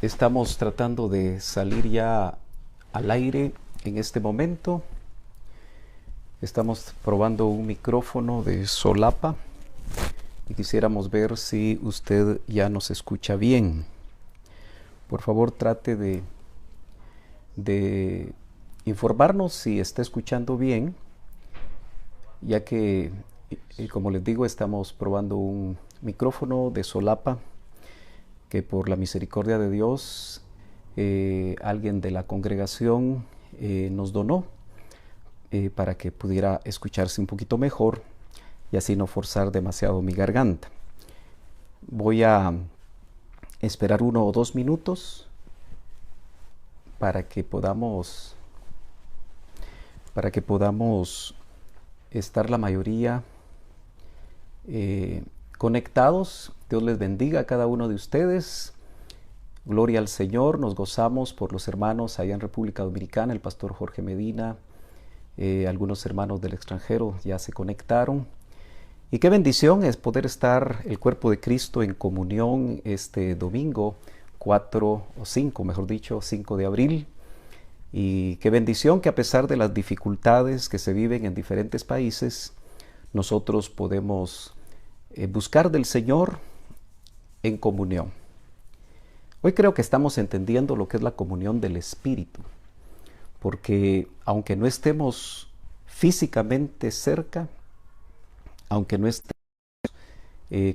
Estamos tratando de salir ya al aire en este momento. Estamos probando un micrófono de solapa y quisiéramos ver si usted ya nos escucha bien. Por favor, trate de informarnos si está escuchando bien, ya que, como les digo, estamos probando un micrófono de solapa que por la misericordia de Dios alguien de la congregación nos donó para que pudiera escucharse un poquito mejor y así no forzar demasiado mi garganta. Voy a esperar 1 o 2 minutos para que podamos estar la mayoría conectados. Dios les bendiga a cada uno de ustedes. Gloria al Señor. Nos gozamos por los hermanos allá en República Dominicana, el pastor Jorge Medina, algunos hermanos del extranjero ya se conectaron. Y qué bendición es poder estar el cuerpo de Cristo en comunión este domingo 5 de abril. Y qué bendición que a pesar de las dificultades que se viven en diferentes países, nosotros podemos buscar del Señor en comunión. Hoy creo que estamos entendiendo lo que es la comunión del Espíritu, porque aunque no estemos físicamente cerca, aunque no estemos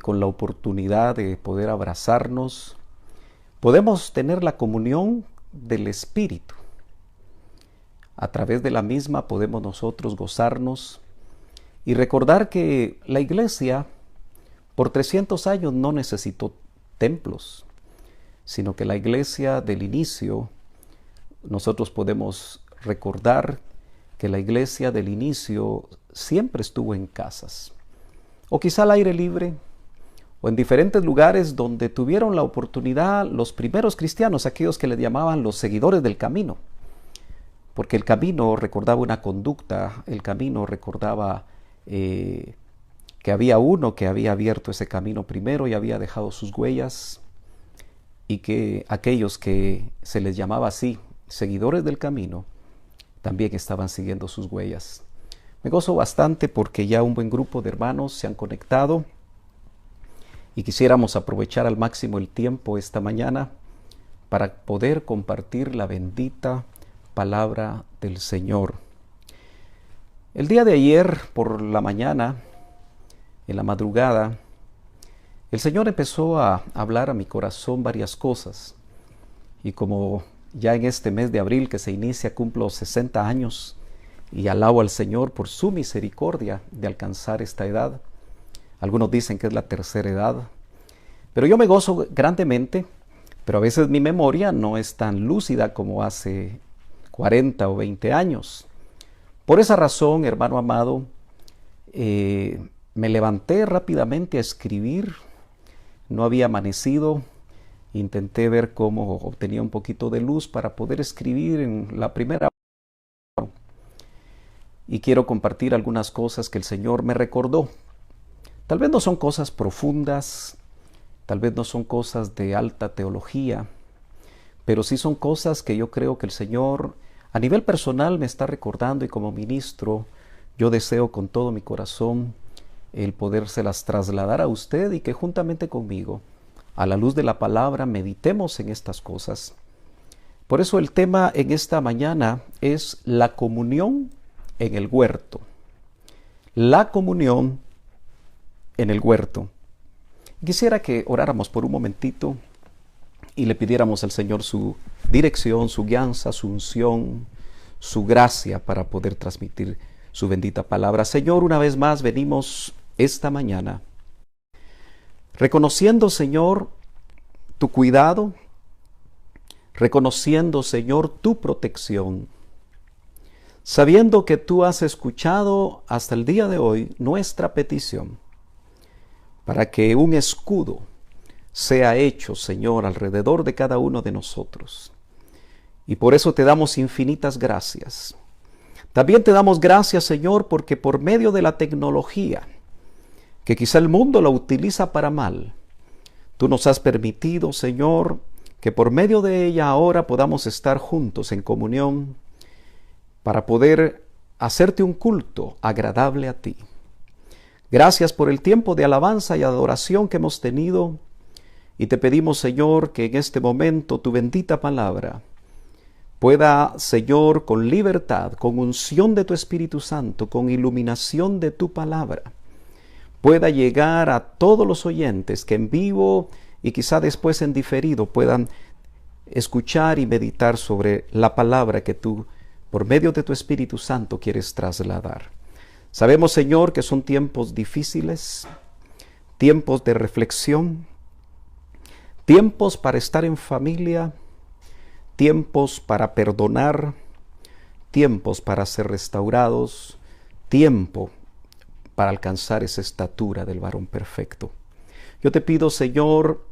con la oportunidad de poder abrazarnos, podemos tener la comunión del Espíritu. A través de la misma podemos nosotros gozarnos y recordar que la iglesia por 300 años no necesitó templos, sino que la iglesia del inicio, nosotros podemos recordar que la iglesia del inicio siempre estuvo en casas, o quizá al aire libre, o en diferentes lugares donde tuvieron la oportunidad los primeros cristianos, aquellos que le llamaban los seguidores del camino, porque el camino recordaba una conducta, el camino recordaba que había uno que había abierto ese camino primero y había dejado sus huellas, y que aquellos que se les llamaba así, seguidores del camino, también estaban siguiendo sus huellas. Me gozo bastante porque ya un buen grupo de hermanos se han conectado y quisiéramos aprovechar al máximo el tiempo esta mañana para poder compartir la bendita palabra del Señor. El día de ayer por la mañana, en la madrugada, el Señor empezó a hablar a mi corazón varias cosas. Y como ya en este mes de abril que se inicia cumplo 60 años y alabo al Señor por su misericordia de alcanzar esta edad. Algunos dicen que es la tercera edad. Pero yo me gozo grandemente, pero a veces mi memoria no es tan lúcida como hace 40 o 20 años. Por esa razón, hermano amado, me levanté rápidamente a escribir. No había amanecido. Intenté ver cómo obtenía un poquito de luz para poder escribir en la primera. Y quiero compartir algunas cosas que el Señor me recordó. Tal vez no son cosas profundas, tal vez no son cosas de alta teología, pero sí son cosas que yo creo que el Señor a nivel personal me está recordando, y como ministro yo deseo con todo mi corazón el podérselas trasladar a usted y que juntamente conmigo, a la luz de la palabra, meditemos en estas cosas. Por eso el tema en esta mañana es la comunión en el huerto. La comunión en el huerto. Quisiera que oráramos por un momentito y le pidiéramos al Señor su dirección, su guianza, su unción, su gracia para poder transmitir su bendita palabra. Señor, una vez más venimos esta mañana reconociendo, Señor, tu cuidado, reconociendo, Señor, tu protección, sabiendo que tú has escuchado hasta el día de hoy nuestra petición para que un escudo sea hecho, Señor, alrededor de cada uno de nosotros. Y por eso te damos infinitas gracias. También te damos gracias, Señor, porque por medio de la tecnología, que quizá el mundo la utiliza para mal, tú nos has permitido, Señor, que por medio de ella ahora podamos estar juntos en comunión para poder hacerte un culto agradable a ti. Gracias por el tiempo de alabanza y adoración que hemos tenido, y te pedimos, Señor, que en este momento tu bendita palabra pueda, Señor, con libertad, con unción de tu Espíritu Santo, con iluminación de tu palabra, pueda llegar a todos los oyentes que en vivo y quizá después en diferido puedan escuchar y meditar sobre la palabra que tú, por medio de tu Espíritu Santo, quieres trasladar. Sabemos, Señor, que son tiempos difíciles, tiempos de reflexión, tiempos para estar en familia, tiempos para perdonar, tiempos para ser restaurados, tiempo para alcanzar esa estatura del varón perfecto. Yo te pido, Señor,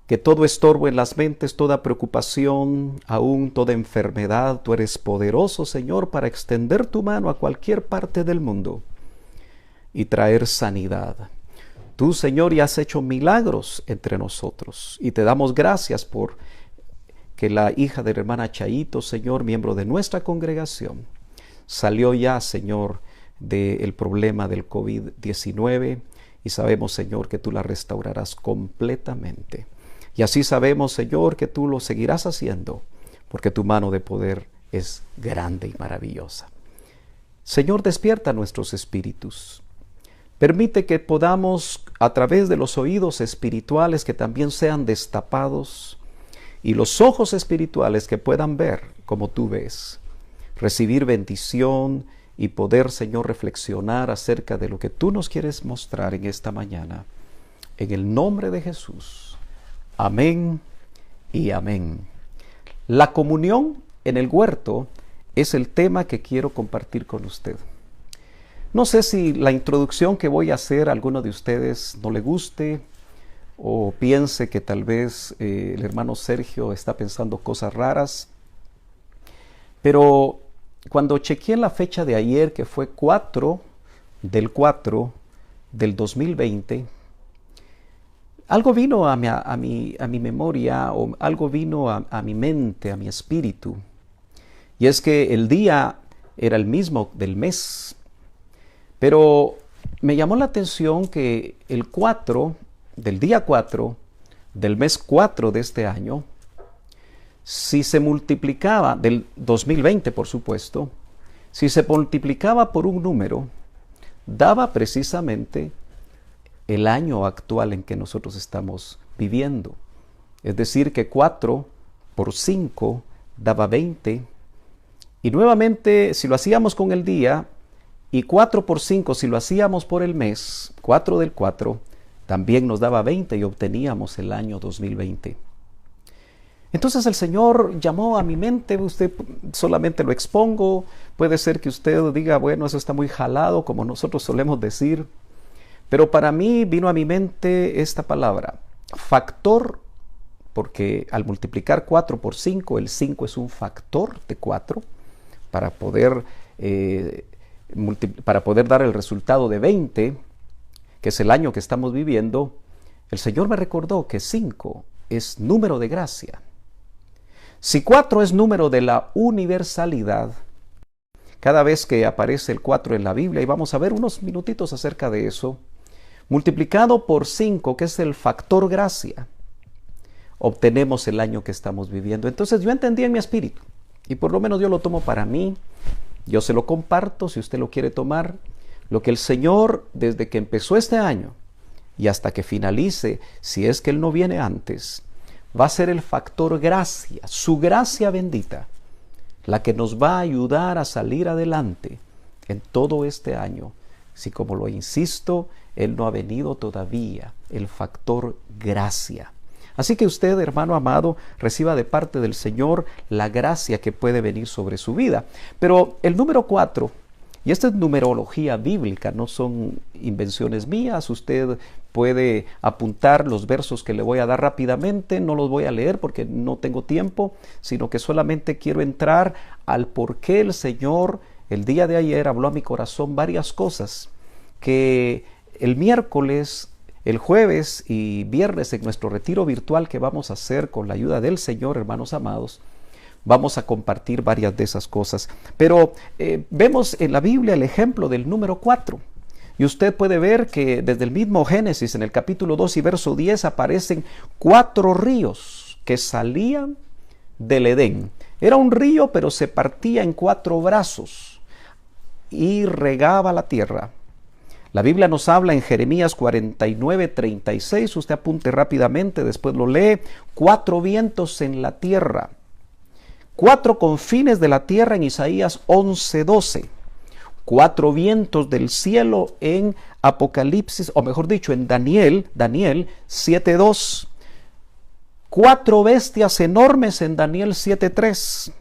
que todo estorbo en las mentes, toda preocupación, aún toda enfermedad, tú eres poderoso, Señor, para extender tu mano a cualquier parte del mundo y traer sanidad. Tú, Señor, ya has hecho milagros entre nosotros y te damos gracias por que la hija de la hermana Chaito, Señor, miembro de nuestra congregación, salió ya, Señor, del problema del COVID-19 y sabemos, Señor, que tú la restaurarás completamente. Y así sabemos, Señor, que tú lo seguirás haciendo, porque tu mano de poder es grande y maravillosa. Señor, despierta nuestros espíritus. Permite que podamos, a través de los oídos espirituales, que también sean destapados, y los ojos espirituales que puedan ver como tú ves, recibir bendición y poder, Señor, reflexionar acerca de lo que tú nos quieres mostrar en esta mañana. En el nombre de Jesús. Amén y amén. La comunión en el huerto es el tema que quiero compartir con usted. No sé si la introducción que voy a hacer a alguno de ustedes no le guste o piense que tal vez el hermano Sergio está pensando cosas raras, pero cuando chequeé la fecha de ayer, que fue 4 del 2020, algo vino a mi memoria, o algo vino a mi mente, a mi espíritu. Y es que el día era el mismo del mes. Pero me llamó la atención que el 4, del día 4, del mes 4 de este año, si se multiplicaba, del 2020 por supuesto, si se multiplicaba por un número, daba precisamente el año actual en que nosotros estamos viviendo. Es decir, que 4 por 5 daba 20. Y nuevamente, si lo hacíamos con el día, y 4 por 5, si lo hacíamos por el mes, 4 del 4, también nos daba 20 y obteníamos el año 2020. Entonces el Señor llamó a mi mente, usted solamente lo expongo, puede ser que usted diga, bueno, eso está muy jalado, como nosotros solemos decir, pero para mí vino a mi mente esta palabra, factor, porque al multiplicar 4 por 5, el 5 es un factor de 4, para poder dar el resultado de 20, que es el año que estamos viviendo. El Señor me recordó que 5 es número de gracia. Si 4 es número de la universalidad, cada vez que aparece el 4 en la Biblia, y vamos a ver unos minutitos acerca de eso, multiplicado por 5, que es el factor gracia, obtenemos el año que estamos viviendo. Entonces yo entendí en mi espíritu, y por lo menos yo lo tomo para mí, yo se lo comparto si usted lo quiere tomar, lo que el Señor, desde que empezó este año y hasta que finalice, si es que Él no viene antes, va a ser el factor gracia, su gracia bendita, la que nos va a ayudar a salir adelante en todo este año. Si, como lo insisto, Él no ha venido todavía, el factor gracia. Así que usted, hermano amado, reciba de parte del Señor la gracia que puede venir sobre su vida. Pero el número 4, y esta es numerología bíblica, no son invenciones mías, usted puede apuntar los versos que le voy a dar rápidamente, no los voy a leer porque no tengo tiempo, sino que solamente quiero entrar al por qué el Señor el día de ayer habló a mi corazón varias cosas que el miércoles el jueves y viernes en nuestro retiro virtual que vamos a hacer con la ayuda del Señor, hermanos amados, vamos a compartir varias de esas cosas. Pero vemos en la Biblia el ejemplo del número 4. Y usted puede ver que desde el mismo Génesis, en el capítulo 2 y verso 10, aparecen 4 ríos que salían del Edén. Era un río, pero se partía en 4 brazos y regaba la tierra. La Biblia nos habla en Jeremías 49:36, usted apunte rápidamente, después lo lee: 4 vientos en la tierra, 4 confines de la tierra en Isaías 11:12, 4 vientos del cielo en Apocalipsis, o mejor dicho, en Daniel 7:2, 4 bestias enormes en Daniel 7:3,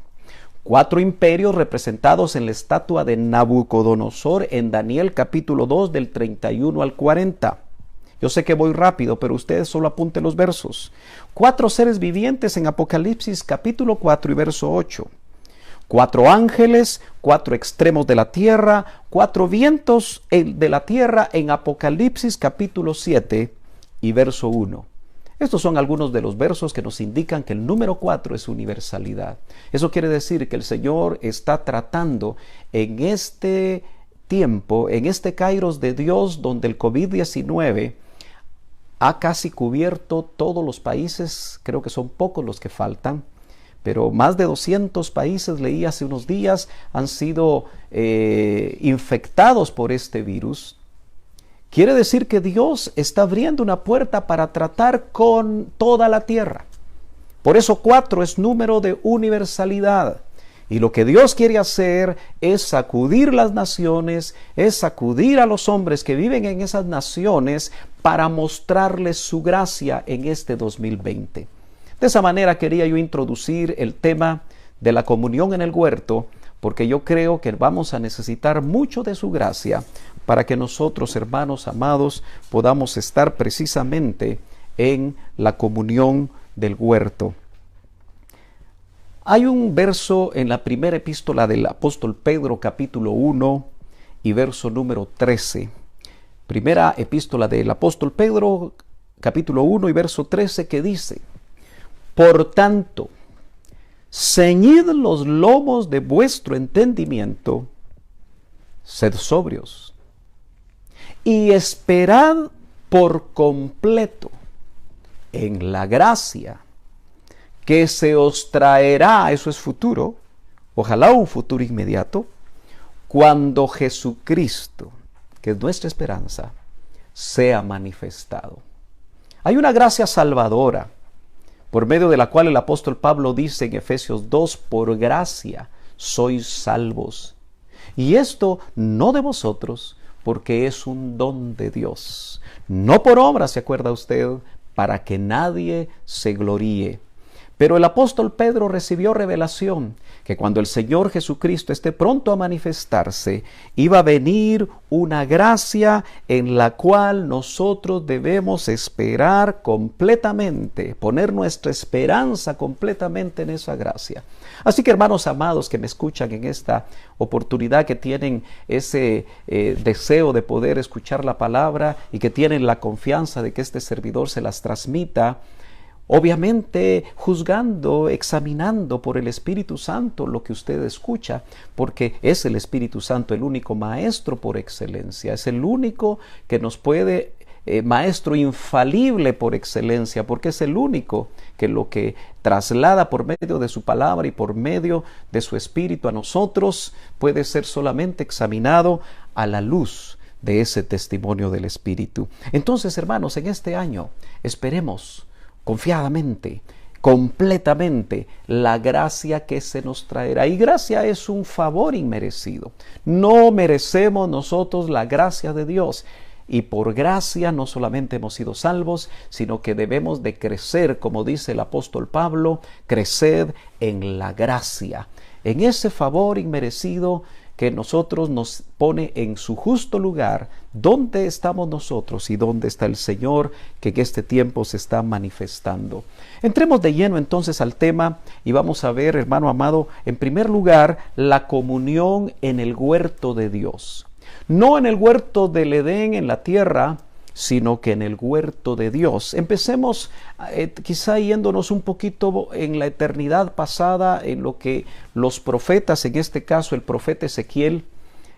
4 imperios representados en la estatua de Nabucodonosor en Daniel capítulo 2 del 31 al 40. Yo sé que voy rápido, pero ustedes solo apunten los versos. 4 seres vivientes en Apocalipsis capítulo 4 y verso 8. 4 ángeles, 4 extremos de la tierra, 4 vientos de la tierra en Apocalipsis capítulo 7 y verso 1. Estos son algunos de los versos que nos indican que el número 4 es universalidad. Eso quiere decir que el Señor está tratando en este tiempo, en este Kairos de Dios, donde el COVID-19 ha casi cubierto todos los países. Creo que son pocos los que faltan, pero más de 200 países, leí hace unos días, han sido infectados por este virus. Quiere decir que Dios está abriendo una puerta para tratar con toda la tierra. Por eso 4 es número de universalidad. Y lo que Dios quiere hacer es sacudir las naciones, es sacudir a los hombres que viven en esas naciones para mostrarles su gracia en este 2020. De esa manera quería yo introducir el tema de la comunión en el huerto, porque yo creo que vamos a necesitar mucho de su gracia para que nosotros, hermanos amados, podamos estar precisamente en la comunión del huerto. Hay un verso en la primera epístola del apóstol Pedro, capítulo 1 y verso número 13. Primera epístola del apóstol Pedro, capítulo 1 y verso 13, que dice: por tanto, ceñid los lomos de vuestro entendimiento, sed sobrios, y esperad por completo en la gracia que se os traerá, eso es futuro, ojalá un futuro inmediato, cuando Jesucristo, que es nuestra esperanza, sea manifestado. Hay una gracia salvadora, por medio de la cual el apóstol Pablo dice en Efesios 2, por gracia sois salvos. Y esto no de vosotros, porque es un don de Dios. No por obra, ¿se acuerda usted? Para que nadie se gloríe. Pero el apóstol Pedro recibió revelación que cuando el Señor Jesucristo esté pronto a manifestarse, iba a venir una gracia en la cual nosotros debemos esperar completamente, poner nuestra esperanza completamente en esa gracia. Así que, hermanos amados que me escuchan en esta oportunidad, que tienen ese deseo de poder escuchar la palabra y que tienen la confianza de que este servidor se las transmita, obviamente juzgando, examinando por el Espíritu Santo lo que usted escucha, porque es el Espíritu Santo el único maestro por excelencia, es el único que nos puede, maestro infalible por excelencia, porque es el único que lo que traslada por medio de su palabra y por medio de su Espíritu a nosotros puede ser solamente examinado a la luz de ese testimonio del Espíritu. Entonces, hermanos, en este año esperemos confiadamente, completamente, la gracia que se nos traerá. Y gracia es un favor inmerecido. No merecemos nosotros la gracia de Dios. Y por gracia no solamente hemos sido salvos, sino que debemos de crecer, como dice el apóstol Pablo, creced en la gracia, en ese favor inmerecido que nosotros nos pone en su justo lugar. ¿Dónde estamos nosotros y dónde está el Señor que en este tiempo se está manifestando? Entremos de lleno entonces al tema y vamos a ver, hermano amado, en primer lugar, la comunión en el huerto de Dios. No en el huerto del Edén, en la tierra, sino que en el huerto de Dios. Empecemos quizá yéndonos un poquito en la eternidad pasada, en lo que los profetas, en este caso el profeta Ezequiel,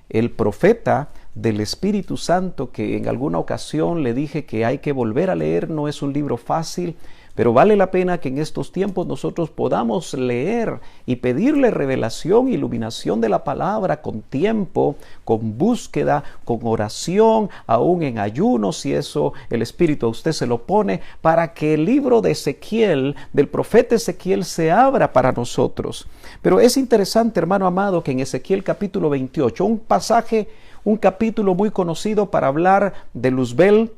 el profeta del Espíritu Santo, que en alguna ocasión le dije que hay que volver a leer, no es un libro fácil, pero vale la pena que en estos tiempos nosotros podamos leer y pedirle revelación, iluminación de la palabra con tiempo, con búsqueda, con oración, aún en ayuno, si eso el Espíritu a usted se lo pone, para que el libro de Ezequiel, del profeta Ezequiel, se abra para nosotros. Pero es interesante, hermano amado, que en Ezequiel capítulo 28, un pasaje, un capítulo muy conocido para hablar de Luzbel,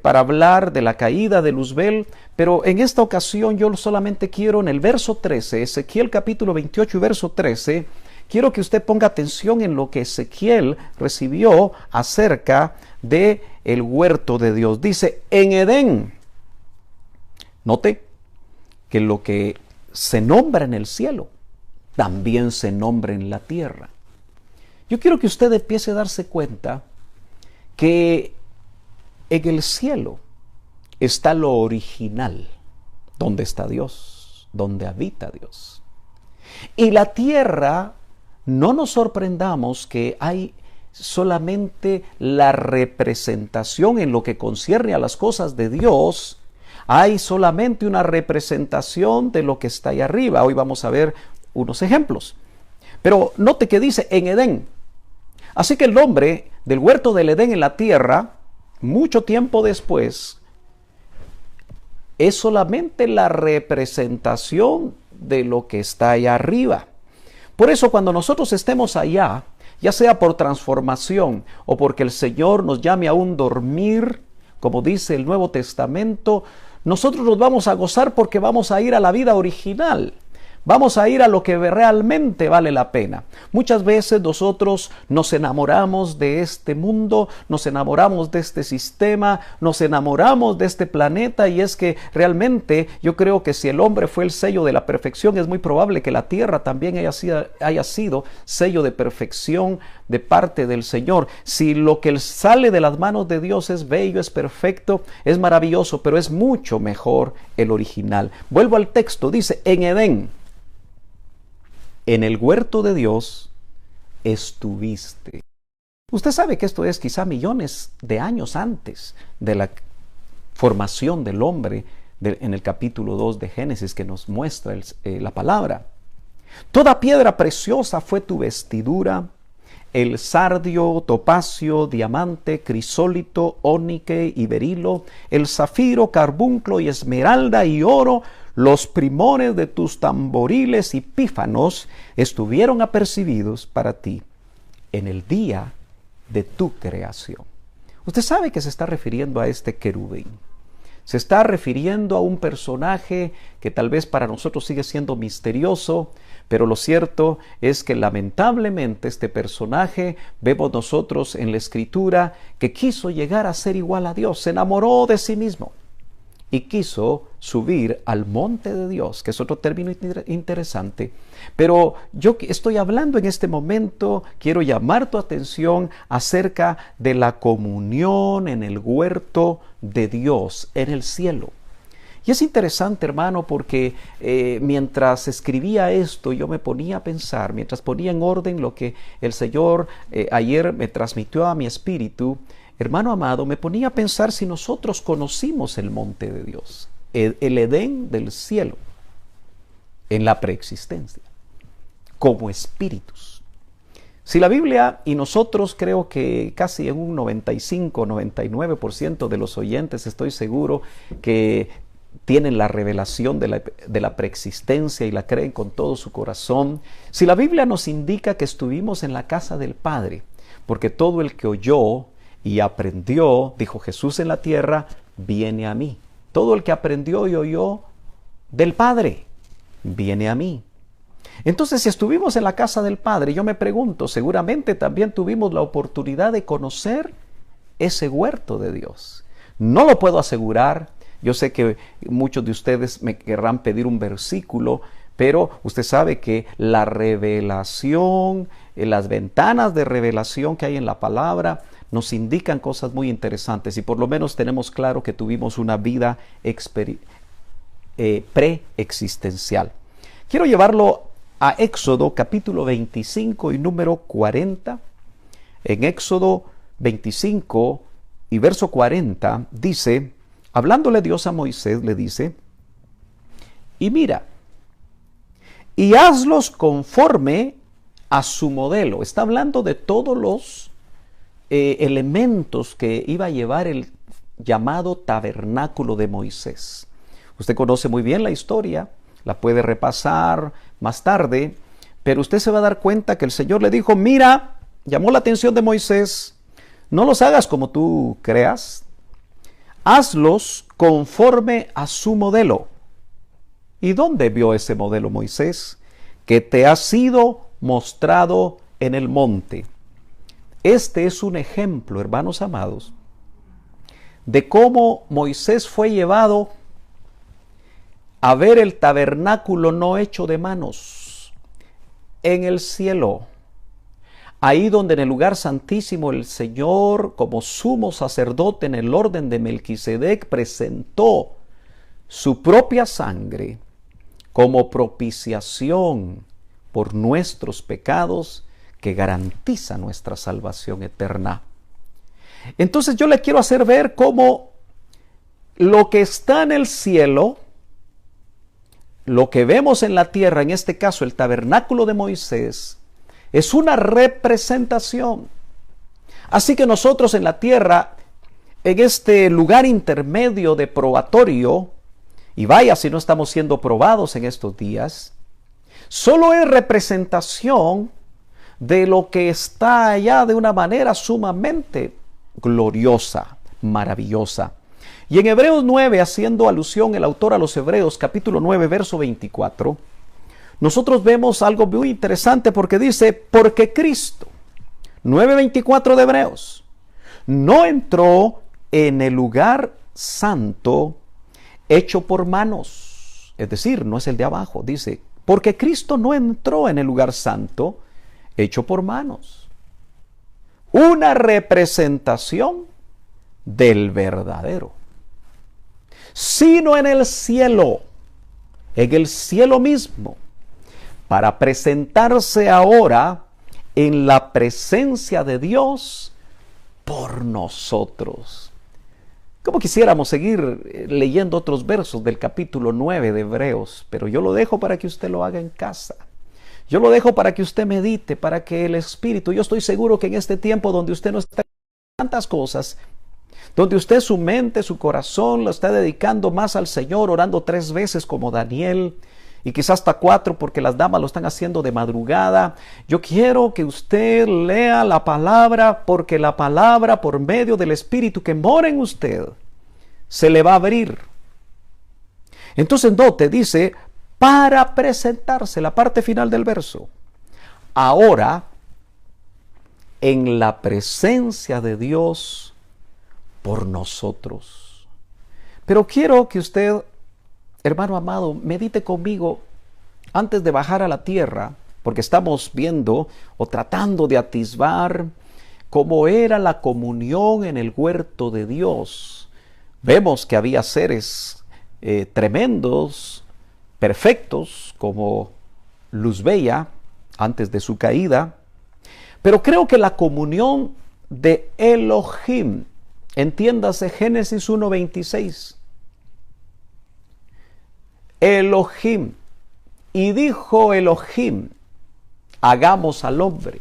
para hablar de la caída de Luzbel, pero en esta ocasión yo solamente quiero en el verso 13, Ezequiel capítulo 28 y verso 13, quiero que usted ponga atención en lo que Ezequiel recibió acerca de el huerto de Dios. Dice, en Edén, note que lo que se nombra en el cielo, también se nombra en la tierra. Yo quiero que usted empiece a darse cuenta que en el cielo está lo original, donde está Dios, donde habita Dios. Y la tierra, no nos sorprendamos que hay solamente la representación en lo que concierne a las cosas de Dios, hay solamente una representación de lo que está ahí arriba. Hoy vamos a ver unos ejemplos. Pero note que dice en Edén. Así que el hombre del huerto del Edén en la tierra, mucho tiempo después, es solamente la representación de lo que está allá arriba. Por eso cuando nosotros estemos allá, ya sea por transformación o porque el Señor nos llame a un dormir, como dice el Nuevo Testamento, nosotros nos vamos a gozar porque vamos a ir a la vida original. Vamos a ir a lo que realmente vale la pena. Muchas veces nosotros nos enamoramos de este mundo, nos enamoramos de este sistema, nos enamoramos de este planeta, y es que realmente yo creo que si el hombre fue el sello de la perfección, es muy probable que la tierra también haya sido sello de perfección de parte del Señor. Si lo que sale de las manos de Dios es bello, es perfecto, es maravilloso, pero es mucho mejor el original. Vuelvo al texto, dice, en Edén, en el huerto de Dios estuviste. Usted sabe que esto es quizá millones de años antes de la formación del hombre en el capítulo 2 de Génesis, que nos muestra la palabra. Toda piedra preciosa fue tu vestidura, el sardio, topacio, diamante, crisólito, ónice y berilo, el zafiro, carbunclo y esmeralda y oro. Los primores de tus tamboriles y pífanos estuvieron apercibidos para ti en el día de tu creación. Usted sabe que se está refiriendo a este querubín. Se está refiriendo a un personaje que tal vez para nosotros sigue siendo misterioso, pero lo cierto es que lamentablemente este personaje, vemos nosotros en la Escritura, que quiso llegar a ser igual a Dios, se enamoró de sí mismo y quiso subir al monte de Dios, que es otro término interesante. Pero yo estoy hablando en este momento, quiero llamar tu atención acerca de la comunión en el huerto de Dios, en el cielo. Y es interesante, hermano, porque mientras escribía esto, yo me ponía a pensar, mientras ponía en orden lo que el Señor ayer me transmitió a mi espíritu, hermano amado, me ponía a pensar si nosotros conocimos el monte de Dios, el Edén del cielo, en la preexistencia, como espíritus. Si la Biblia, y nosotros creo que casi en un 95-99% de los oyentes, estoy seguro que tienen la revelación de la preexistencia y la creen con todo su corazón. Si la Biblia nos indica que estuvimos en la casa del Padre, porque todo el que oyó y aprendió, dijo Jesús en la tierra, viene a mí. Todo el que aprendió y oyó del Padre, viene a mí. Entonces, si estuvimos en la casa del Padre, yo me pregunto, seguramente también tuvimos la oportunidad de conocer ese huerto de Dios. No lo puedo asegurar. Yo sé que muchos de ustedes me querrán pedir un versículo, pero usted sabe que la revelación, las ventanas de revelación que hay en la palabra, nos indican cosas muy interesantes y por lo menos tenemos claro que tuvimos una vida preexistencial. Quiero llevarlo a Éxodo capítulo 25 y número 40. En Éxodo 25 y verso 40 dice, hablándole Dios a Moisés, le dice, y mira, y hazlos conforme a su modelo. Está hablando de todos los elementos que iba a llevar el llamado tabernáculo de Moisés. Usted conoce muy bien la historia, la puede repasar más tarde, pero usted se va a dar cuenta que el Señor le dijo, mira, llamó la atención de Moisés, no los hagas como tú creas, hazlos conforme a su modelo. ¿Y dónde vio ese modelo Moisés? Que te ha sido mostrado en el monte. Este es un ejemplo, hermanos amados, de cómo Moisés fue llevado a ver el tabernáculo no hecho de manos en el cielo. Ahí donde en el lugar santísimo el Señor, como sumo sacerdote en el orden de Melquisedec, presentó su propia sangre como propiciación por nuestros pecados que garantiza nuestra salvación eterna. Entonces yo le quiero hacer ver cómo lo que está en el cielo, lo que vemos en la tierra, en este caso el tabernáculo de Moisés, es una representación. Así que nosotros en la tierra, en este lugar intermedio de probatorio, y vaya si no estamos siendo probados en estos días, solo es representación de lo que está allá de una manera sumamente gloriosa, maravillosa. Y en Hebreos 9, haciendo alusión el autor a los Hebreos, capítulo 9, verso 24, nosotros vemos algo muy interesante porque dice, porque Cristo, 9:24 de Hebreos, no entró en el lugar santo hecho por manos, es decir, no es el de abajo, dice, porque Cristo no entró en el lugar santo hecho por manos, una representación del verdadero, sino en el cielo mismo, para presentarse ahora en la presencia de Dios por nosotros. Como quisiéramos seguir leyendo otros versos del capítulo 9 de Hebreos, pero yo lo dejo para que usted lo haga en casa. Yo lo dejo para que usted medite, para que el Espíritu, yo estoy seguro que en este tiempo donde usted no está tantas cosas, donde usted su mente, su corazón lo está dedicando más al Señor, orando 3 veces como Daniel, y quizás hasta 4 porque las damas lo están haciendo de madrugada. Yo quiero que usted lea la palabra, porque la palabra por medio del Espíritu que mora en usted se le va a abrir. Entonces note, dice, para presentarse, la parte final del verso, ahora en la presencia de Dios por nosotros. Pero quiero que usted, hermano amado, medite conmigo antes de bajar a la tierra, porque estamos viendo o tratando de atisbar cómo era la comunión en el huerto de Dios. Vemos que había seres tremendos, perfectos, como Luz Bella, antes de su caída. Pero creo que la comunión de Elohim, entiéndase Génesis 1:26. Elohim. Y dijo Elohim, hagamos al hombre.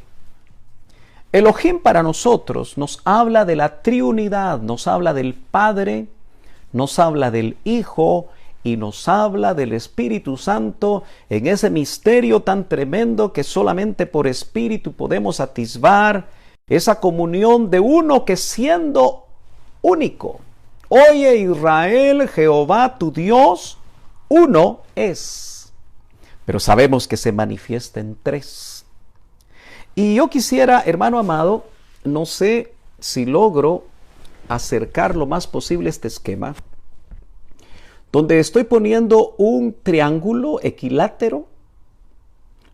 Elohim para nosotros nos habla de la triunidad, nos habla del Padre, nos habla del Hijo y nos habla del Espíritu Santo en ese misterio tan tremendo que solamente por Espíritu podemos atisbar esa comunión de uno que siendo único. Oye Israel, Jehová tu Dios, uno es, pero sabemos que se manifiesta en 3. Y yo quisiera, hermano amado, no sé si logro acercar lo más posible este esquema, donde estoy poniendo un triángulo equilátero.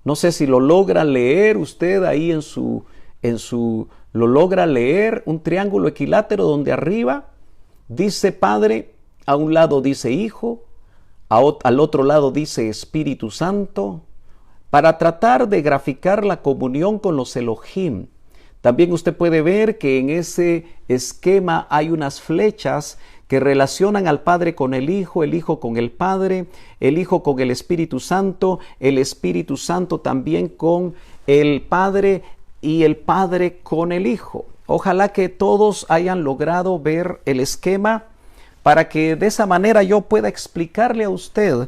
No sé si lo logra leer usted ahí en su lo logra leer, un triángulo equilátero donde arriba dice Padre, a un lado dice Hijo, al otro lado dice Espíritu Santo, para tratar de graficar la comunión con los Elohim. También usted puede ver que en ese esquema hay unas flechas que relacionan al Padre con el Hijo con el Padre, el Hijo con el Espíritu Santo también con el Padre y el Padre con el Hijo. Ojalá que todos hayan logrado ver el esquema para que de esa manera yo pueda explicarle a usted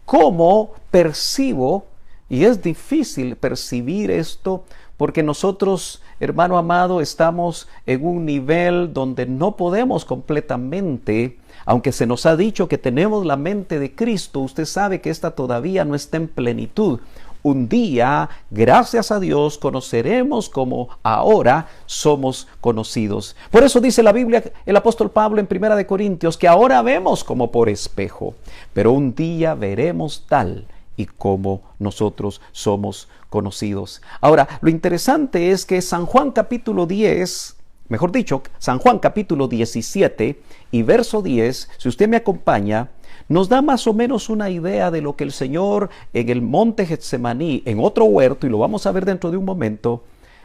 cómo percibo, y es difícil percibir esto, porque nosotros, hermano amado, estamos en un nivel donde no podemos completamente, aunque se nos ha dicho que tenemos la mente de Cristo, usted sabe que esta todavía no está en plenitud. Un día, gracias a Dios, conoceremos como ahora somos conocidos. Por eso dice la Biblia, el apóstol Pablo en 1 Corintios, que ahora vemos como por espejo, pero un día veremos tal y como nosotros somos conocidos. Ahora, lo interesante es que San Juan capítulo 10, mejor dicho, San Juan capítulo 17 y verso 10, si usted me acompaña, nos da más o menos una idea de lo que el Señor en el monte Getsemaní, en otro huerto, y lo vamos a ver dentro de un momento,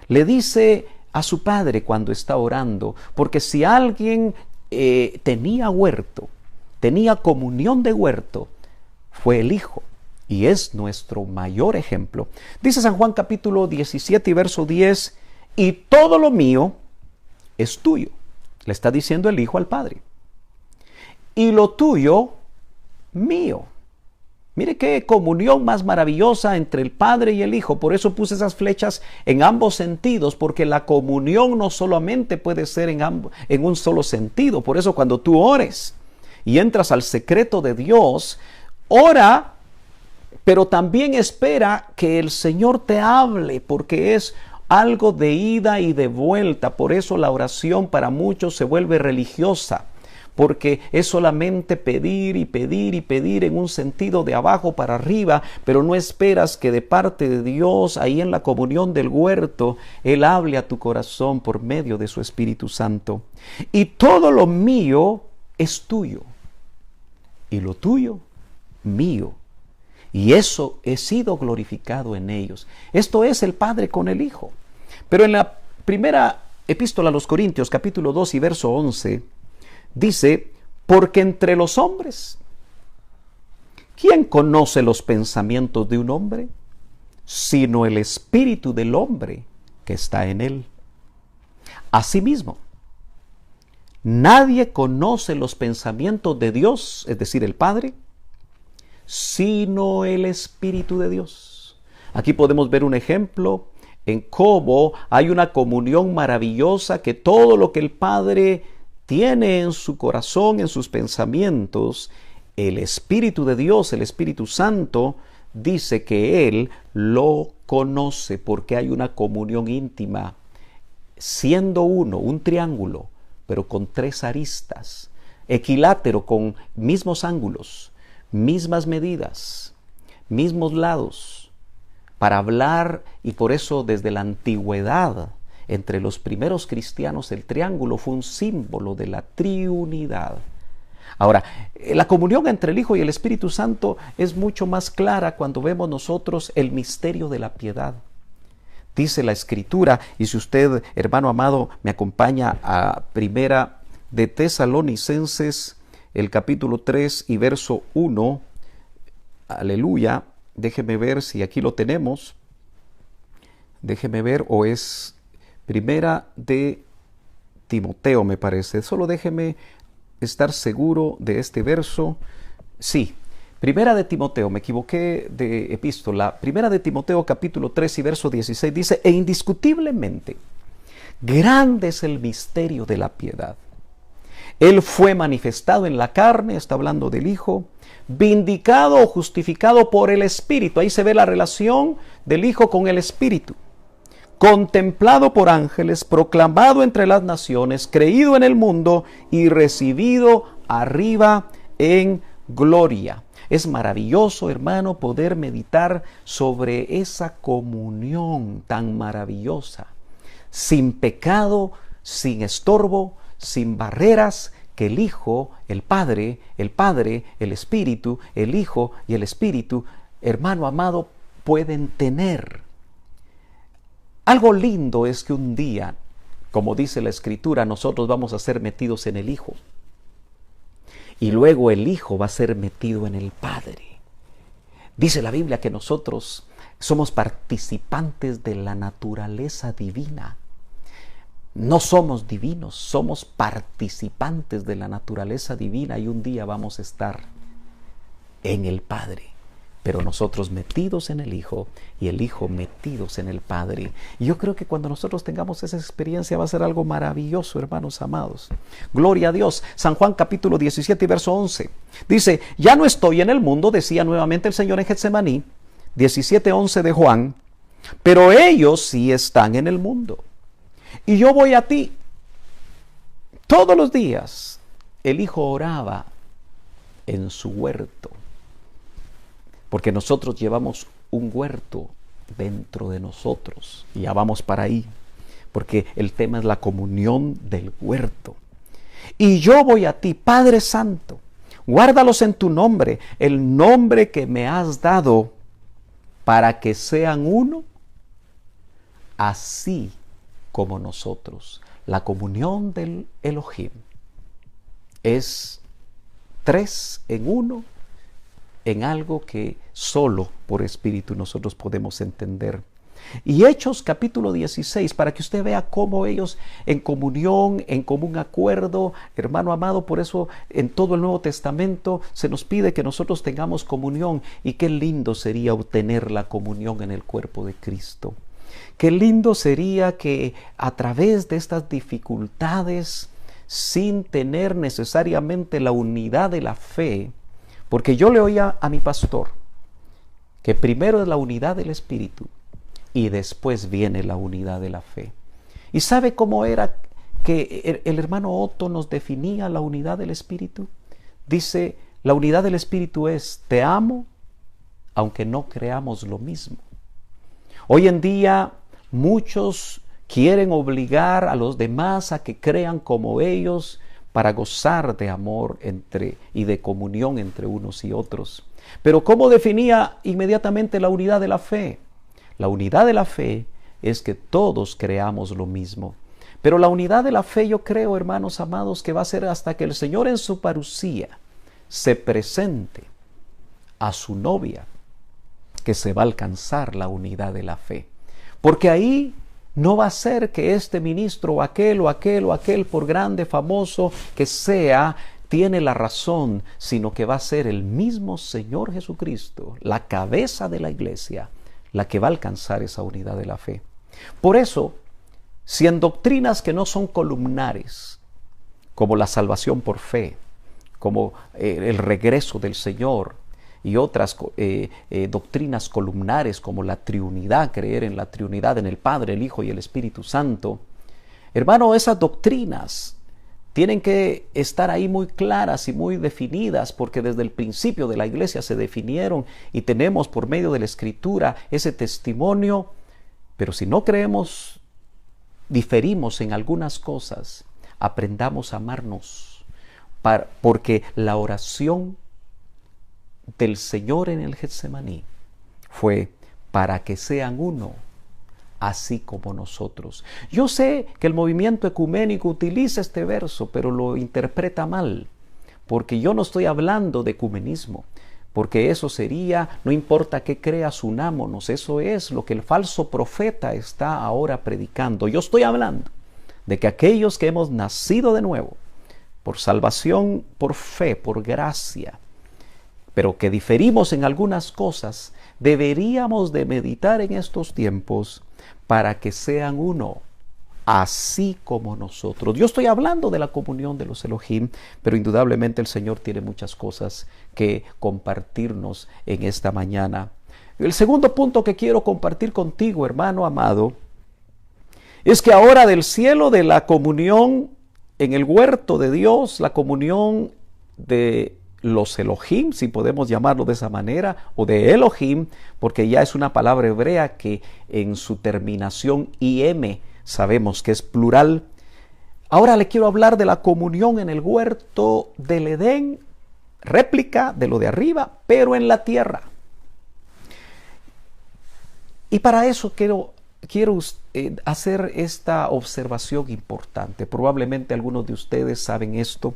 le dice a su Padre cuando está orando, porque si alguien tenía huerto, tenía comunión de huerto, fue el Hijo. Y es nuestro mayor ejemplo. Dice San Juan capítulo 17 y verso 10, y todo lo mío es tuyo. Le está diciendo el Hijo al Padre. Y lo tuyo, mío. Mire qué comunión más maravillosa entre el Padre y el Hijo. Por eso puse esas flechas en ambos sentidos, porque la comunión no solamente puede ser en un solo sentido. Por eso cuando tú ores y entras al secreto de Dios, ora, pero también espera que el Señor te hable, porque es algo de ida y de vuelta. Por eso la oración para muchos se vuelve religiosa, porque es solamente pedir y pedir y pedir en un sentido de abajo para arriba, pero no esperas que de parte de Dios, ahí en la comunión del huerto, Él hable a tu corazón por medio de su Espíritu Santo. Y todo lo mío es tuyo, y lo tuyo, mío. Y eso he sido glorificado en ellos. Esto es el Padre con el Hijo. Pero en la primera epístola a los Corintios, capítulo 2 y verso 11, dice, porque entre los hombres, ¿quién conoce los pensamientos de un hombre? Sino el espíritu del hombre que está en él. Asimismo, nadie conoce los pensamientos de Dios, es decir, el Padre, sino el Espíritu de Dios. Aquí podemos ver un ejemplo en cómo hay una comunión maravillosa, que todo lo que el Padre tiene en su corazón, en sus pensamientos, el Espíritu de Dios, el Espíritu Santo, dice que Él lo conoce, porque hay una comunión íntima, siendo uno, un triángulo, pero con tres aristas, equilátero, con mismos ángulos, mismas medidas, mismos lados, para hablar. Y por eso desde la antigüedad, entre los primeros cristianos, el triángulo fue un símbolo de la triunidad. Ahora, la comunión entre el Hijo y el Espíritu Santo es mucho más clara cuando vemos nosotros el misterio de la piedad. Dice la Escritura, y si usted, hermano amado, me acompaña a Primera de Tesalonicenses, el capítulo 3 y verso 1, aleluya, déjeme ver si aquí lo tenemos, déjeme ver, o es Primera de Timoteo, me parece, solo déjeme estar seguro de este verso. Sí, Primera de Timoteo, me equivoqué de epístola, Primera de Timoteo capítulo 3 y verso 16 dice, e indiscutiblemente, grande es el misterio de la piedad. Él fue manifestado en la carne, está hablando del Hijo, vindicado o justificado por el Espíritu. Ahí se ve la relación del Hijo con el Espíritu. Contemplado por ángeles, proclamado entre las naciones, creído en el mundo y recibido arriba en gloria. Es maravilloso, hermano, poder meditar sobre esa comunión tan maravillosa sin pecado, sin estorbo, sin barreras, que el Hijo, el Padre, el Espíritu, el Hijo y el Espíritu, hermano amado, pueden tener. Algo lindo es que un día, como dice la Escritura, nosotros vamos a ser metidos en el Hijo. Y luego el Hijo va a ser metido en el Padre. Dice la Biblia que nosotros somos participantes de la naturaleza divina. No somos divinos, somos participantes de la naturaleza divina y un día vamos a estar en el Padre. Pero nosotros metidos en el Hijo y el Hijo metidos en el Padre. Y yo creo que cuando nosotros tengamos esa experiencia va a ser algo maravilloso, hermanos amados. Gloria a Dios. San Juan capítulo 17 y verso 11. Dice, ya no estoy en el mundo, decía nuevamente el Señor en Getsemaní, 17:11 de Juan, pero ellos sí están en el mundo. Y yo voy a ti. Todos los días el Hijo oraba en su huerto. Porque nosotros llevamos un huerto dentro de nosotros. Y ya vamos para ahí. Porque el tema es la comunión del huerto. Y yo voy a ti, Padre Santo. Guárdalos en tu nombre, el nombre que me has dado, para que sean uno, así como nosotros. La comunión del Elohim es 3 en 1, en algo que solo por Espíritu nosotros podemos entender. Y Hechos capítulo 16, para que usted vea cómo ellos en comunión, en común acuerdo, hermano amado, por eso en todo el Nuevo Testamento se nos pide que nosotros tengamos comunión, y qué lindo sería obtener la comunión en el cuerpo de Cristo. Qué lindo sería que a través de estas dificultades, sin tener necesariamente la unidad de la fe, porque yo le oía a mi pastor que primero es la unidad del Espíritu y después viene la unidad de la fe. ¿Y sabe cómo era que el hermano Otto nos definía la unidad del Espíritu? Dice, la unidad del Espíritu es, te amo aunque no creamos lo mismo. Hoy en día muchos quieren obligar a los demás a que crean como ellos para gozar de amor y de comunión entre unos y otros. Pero ¿cómo definía inmediatamente la unidad de la fe? La unidad de la fe es que todos creamos lo mismo. Pero la unidad de la fe, yo creo, hermanos amados, que va a ser hasta que el Señor en su parucía se presente a su novia, que se va a alcanzar la unidad de la fe. Porque ahí no va a ser que este ministro o aquel, por grande, famoso que sea, tiene la razón, sino que va a ser el mismo Señor Jesucristo, la cabeza de la iglesia, la que va a alcanzar esa unidad de la fe. Por eso, si en doctrinas que no son columnares, como la salvación por fe, como el regreso del Señor, y otras doctrinas columnares como la triunidad, creer en la triunidad, en el Padre, el Hijo y el Espíritu Santo. Hermano, esas doctrinas tienen que estar ahí muy claras y muy definidas, porque desde el principio de la iglesia se definieron y tenemos por medio de la Escritura ese testimonio. Pero si no creemos, diferimos en algunas cosas, aprendamos a amarnos, porque la oración del Señor en el Getsemaní fue para que sean uno, así como nosotros. Yo sé que el movimiento ecuménico utiliza este verso, pero lo interpreta mal, porque yo no estoy hablando de ecumenismo, porque eso sería, no importa qué creas, unámonos. Eso es lo que el falso profeta está ahora predicando. Yo estoy hablando de que aquellos que hemos nacido de nuevo, por salvación, por fe, por gracia, pero que diferimos en algunas cosas, deberíamos de meditar en estos tiempos para que sean uno, así como nosotros. Yo estoy hablando de la comunión de los Elohim, pero indudablemente el Señor tiene muchas cosas que compartirnos en esta mañana. El segundo punto que quiero compartir contigo, hermano amado, es que ahora del cielo, de la comunión en el huerto de Dios, la comunión de los Elohim, si podemos llamarlo de esa manera, o de Elohim, porque ya es una palabra hebrea que en su terminación IM sabemos que es plural. Ahora le quiero hablar de la comunión en el huerto del Edén, réplica de lo de arriba, pero en la tierra. Y para eso quiero hacer esta observación importante. Probablemente algunos de ustedes saben esto,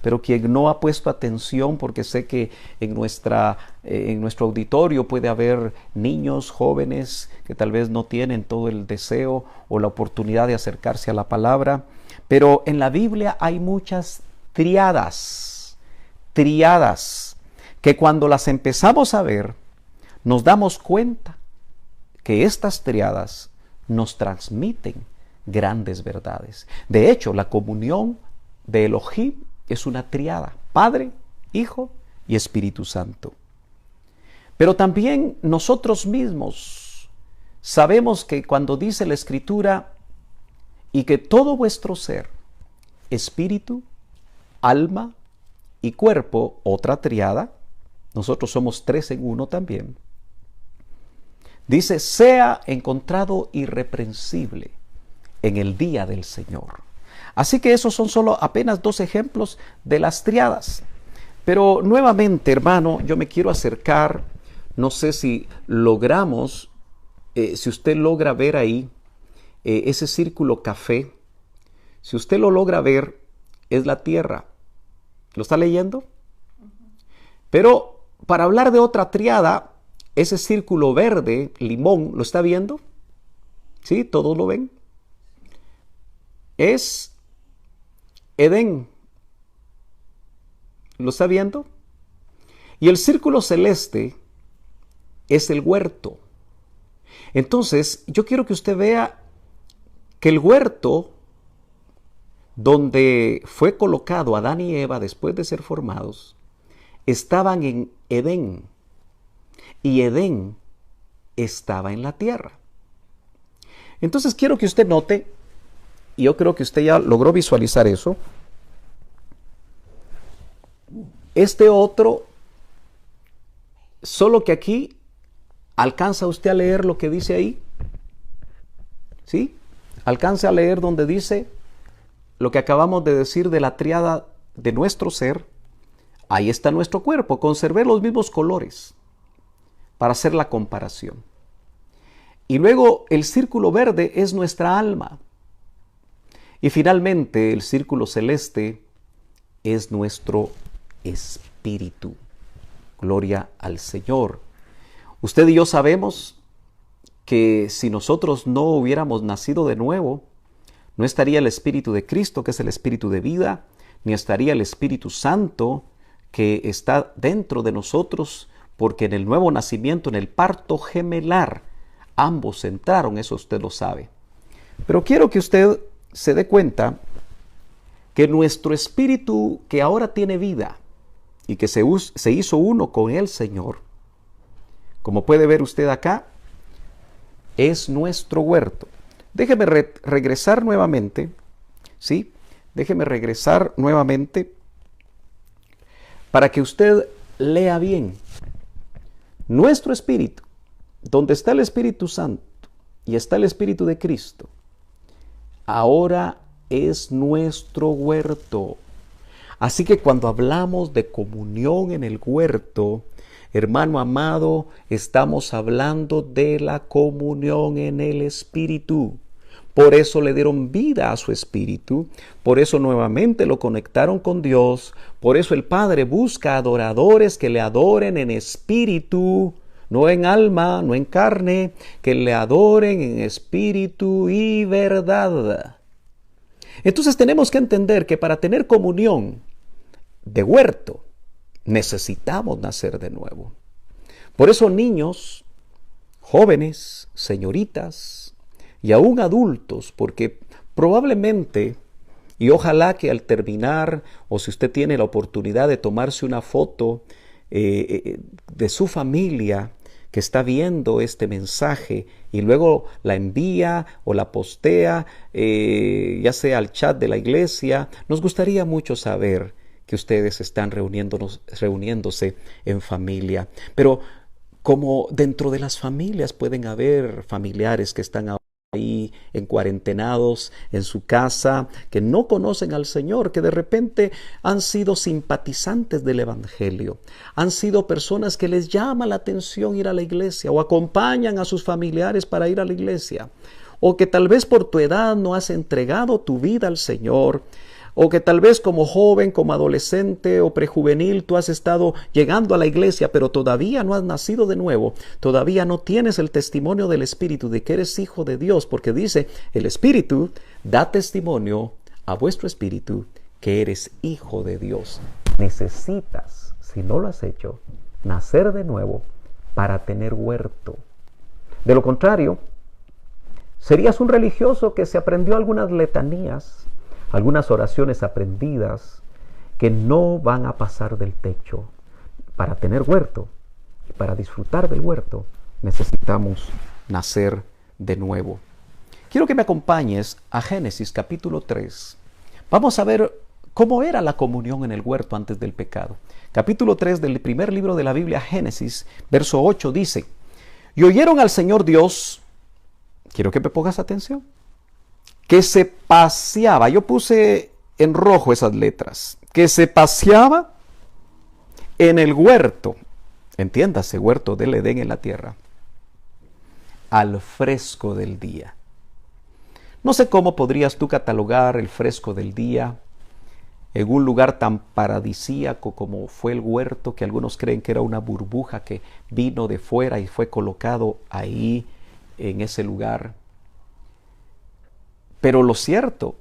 pero quien no ha puesto atención, porque sé que en nuestro auditorio puede haber niños, jóvenes, que tal vez no tienen todo el deseo o la oportunidad de acercarse a la palabra, pero en la Biblia hay muchas triadas, que cuando las empezamos a ver, nos damos cuenta que estas triadas nos transmiten grandes verdades. De hecho, la comunión de Elohim es una triada: Padre, Hijo y Espíritu Santo. Pero también nosotros mismos sabemos que cuando dice la Escritura, y que todo vuestro ser, espíritu, alma y cuerpo, otra triada, nosotros somos 3 en 1 también, dice, sea encontrado irreprensible en el día del Señor. Así que esos son solo apenas 2 ejemplos de las triadas. Pero nuevamente, hermano, yo me quiero acercar, no sé si logramos, si usted logra ver ahí ese círculo café. Si usted lo logra ver, es la tierra. ¿Lo está leyendo? Pero para hablar de otra triada, ese círculo verde, limón, ¿lo está viendo? ¿Sí? ¿Todos lo ven? Es Edén. ¿Lo está viendo? Y el círculo celeste es el huerto. Entonces, yo quiero que usted vea que el huerto donde fue colocado Adán y Eva después de ser formados, estaban en Edén. Y Edén estaba en la tierra. Entonces quiero que usted note, y yo creo que usted ya logró visualizar eso, este otro, solo que aquí alcanza usted a leer lo que dice ahí. ¿Sí? Alcanza a leer donde dice lo que acabamos de decir de la triada de nuestro ser. Ahí está nuestro cuerpo. Conservé los mismos colores para hacer la comparación. Y luego el círculo verde es nuestra alma. Y finalmente el círculo celeste es nuestro espíritu. Gloria al Señor. Usted y yo sabemos que si nosotros no hubiéramos nacido de nuevo, no estaría el Espíritu de Cristo, que es el Espíritu de vida, ni estaría el Espíritu Santo, que está dentro de nosotros, porque en el nuevo nacimiento, en el parto gemelar, ambos entraron, eso usted lo sabe. Pero quiero que usted se dé cuenta que nuestro espíritu, que ahora tiene vida y que se hizo uno con el Señor, como puede ver usted acá, es nuestro huerto. Déjeme regresar nuevamente, ¿sí? Déjeme regresar nuevamente para que usted lea bien. Nuestro espíritu, donde está el Espíritu Santo y está el Espíritu de Cristo, ahora es nuestro huerto. Así que cuando hablamos de comunión en el huerto, hermano amado, estamos hablando de la comunión en el Espíritu. Por eso le dieron vida a su espíritu, por eso nuevamente lo conectaron con Dios, por eso el Padre busca adoradores que le adoren en espíritu, no en alma, no en carne, que le adoren en espíritu y verdad. Entonces tenemos que entender que para tener comunión de huerto, necesitamos nacer de nuevo. Por eso niños, jóvenes, señoritas y aún adultos, porque probablemente, y ojalá que al terminar, o si usted tiene la oportunidad de tomarse una foto de su familia que está viendo este mensaje y luego la envía o la postea, ya sea al chat de la iglesia, nos gustaría mucho saber que ustedes están reuniéndose en familia. Pero como dentro de las familias pueden haber familiares que están ahora ahí en cuarentenados en su casa, que no conocen al Señor, que de repente han sido simpatizantes del Evangelio, han sido personas que les llama la atención ir a la iglesia o acompañan a sus familiares para ir a la iglesia, o que tal vez por tu edad no has entregado tu vida al Señor, o que tal vez como joven, como adolescente o prejuvenil tú has estado llegando a la iglesia, pero todavía no has nacido de nuevo, todavía no tienes el testimonio del Espíritu de que eres hijo de Dios, porque dice, el Espíritu da testimonio a vuestro espíritu que eres hijo de Dios. Necesitas, si no lo has hecho, nacer de nuevo para tener huerto. De lo contrario, serías un religioso que se aprendió algunas letanías, algunas oraciones aprendidas que no van a pasar del techo. Para tener huerto y para disfrutar del huerto necesitamos nacer de nuevo. Quiero que me acompañes a Génesis capítulo 3. Vamos a ver cómo era la comunión en el huerto antes del pecado. Capítulo 3 del primer libro de la Biblia, Génesis, verso 8 dice: y oyeron al Señor Dios, quiero que me pongas atención, que se paseaba, yo puse en rojo esas letras, que se paseaba en el huerto, entiéndase, huerto del Edén en la tierra, al fresco del día. No sé cómo podrías tú catalogar el fresco del día en un lugar tan paradisíaco como fue el huerto, que algunos creen que era una burbuja que vino de fuera y fue colocado ahí en ese lugar. Pero lo cierto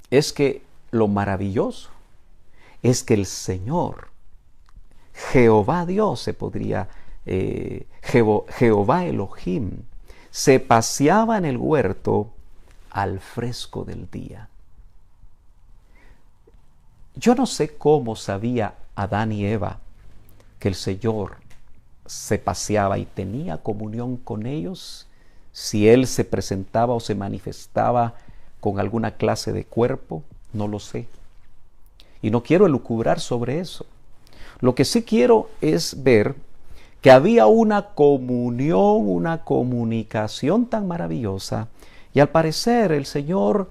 es que lo maravilloso es que el Señor, Jehová Dios se podría, Jehová Elohim, se paseaba en el huerto al fresco del día. Yo no sé cómo sabía Adán y Eva que el Señor se paseaba y tenía comunión con ellos, si Él se presentaba o se manifestaba con alguna clase de cuerpo, no lo sé. Y no quiero elucubrar sobre eso. Lo que sí quiero es ver que había una comunión, una comunicación tan maravillosa, y al parecer el Señor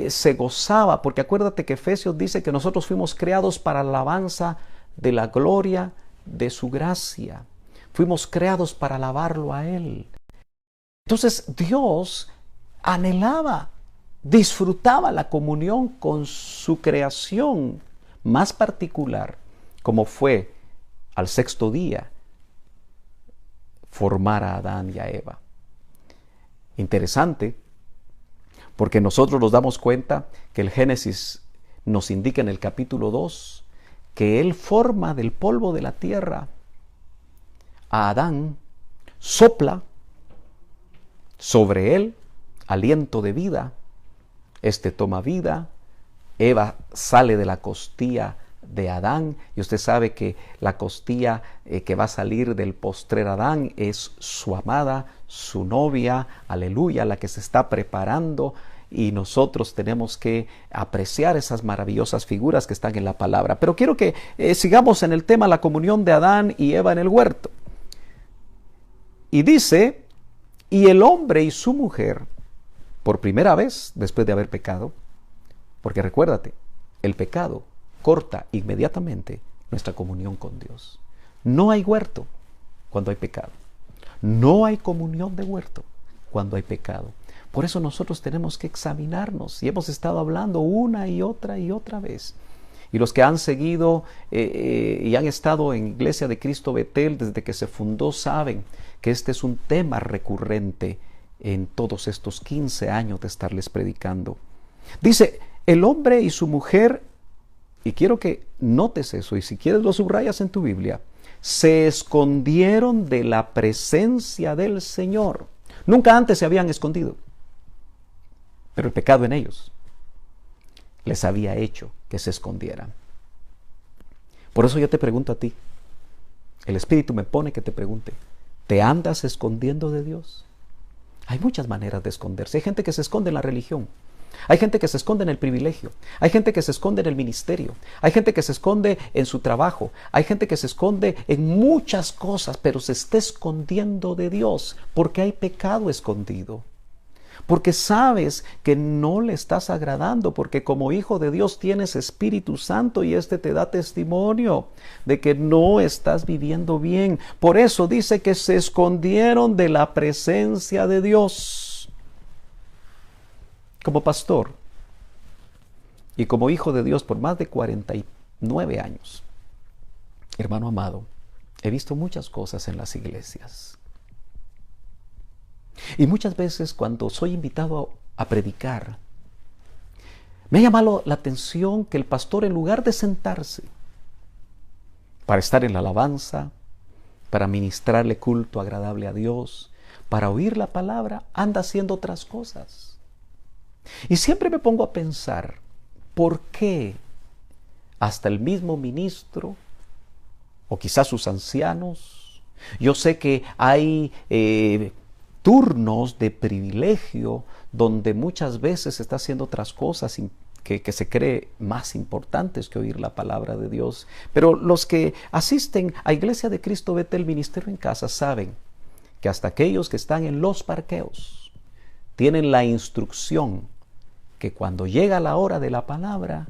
se gozaba, porque acuérdate que Efesios dice que nosotros fuimos creados para la alabanza de la gloria de su gracia. Fuimos creados para alabarlo a Él. Entonces Dios anhelaba, disfrutaba la comunión con su creación más particular, como fue al sexto día formar a Adán y a Eva. Interesante, porque nosotros nos damos cuenta que el Génesis nos indica en el capítulo 2 que Él forma del polvo de la tierra a Adán, sopla sobre él aliento de vida, este toma vida, Eva sale de la costilla de Adán, y usted sabe que la costilla que va a salir del postrer Adán es su amada, su novia, aleluya, la que se está preparando, y nosotros tenemos que apreciar esas maravillosas figuras que están en la palabra. Pero quiero que sigamos en el tema la comunión de Adán y Eva en el huerto. Y dice: y el hombre y su mujer, por primera vez después de haber pecado, porque recuérdate, el pecado corta inmediatamente nuestra comunión con Dios. No hay huerto cuando hay pecado. No hay comunión de huerto cuando hay pecado. Por eso nosotros tenemos que examinarnos, y hemos estado hablando una y otra vez. Y los que han seguido y han estado en Iglesia de Cristo Betel desde que se fundó saben que este es un tema recurrente en todos estos 15 años de estarles predicando. Dice, el hombre y su mujer, y quiero que notes eso, y si quieres lo subrayas en tu Biblia, se escondieron de la presencia del Señor. Nunca antes se habían escondido, pero el pecado en ellos les había hecho que se escondieran. Por eso yo te pregunto a ti, el Espíritu me pone que te pregunte, ¿te andas escondiendo de Dios? Hay muchas maneras de esconderse. Hay gente que se esconde en la religión. Hay gente que se esconde en el privilegio. Hay gente que se esconde en el ministerio. Hay gente que se esconde en su trabajo. Hay gente que se esconde en muchas cosas, pero se está escondiendo de Dios porque hay pecado escondido. porque sabes que no le estás agradando, porque como hijo de Dios tienes Espíritu Santo y este te da testimonio de que no estás viviendo bien. Por eso dice que se escondieron de la presencia de Dios. Como pastor y como hijo de Dios por más de 49 años, hermano amado, he visto muchas cosas en las iglesias. Y muchas veces cuando soy invitado a predicar, me ha llamado la atención que el pastor, en lugar de sentarse para estar en la alabanza, para ministrarle culto agradable a Dios, para oír la palabra, anda haciendo otras cosas. Y siempre me pongo a pensar, ¿por qué hasta el mismo ministro, o quizás sus ancianos? Yo sé que hay turnos de privilegio donde muchas veces se está haciendo otras cosas que se cree más importantes que oír la palabra de Dios. Pero los que asisten a Iglesia de Cristo Betel Ministerio en Casa saben que hasta aquellos que están en los parqueos tienen la instrucción que cuando llega la hora de la palabra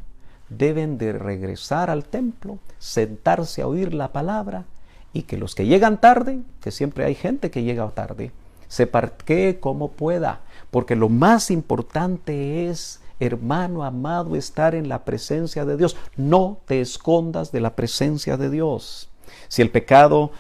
deben de regresar al templo, sentarse a oír la palabra, y que los que llegan tarde, que siempre hay gente que llega tarde, se parquee como pueda, porque lo más importante es, hermano amado, estar en la presencia de Dios. No te escondas de la presencia de Dios. Si el pecado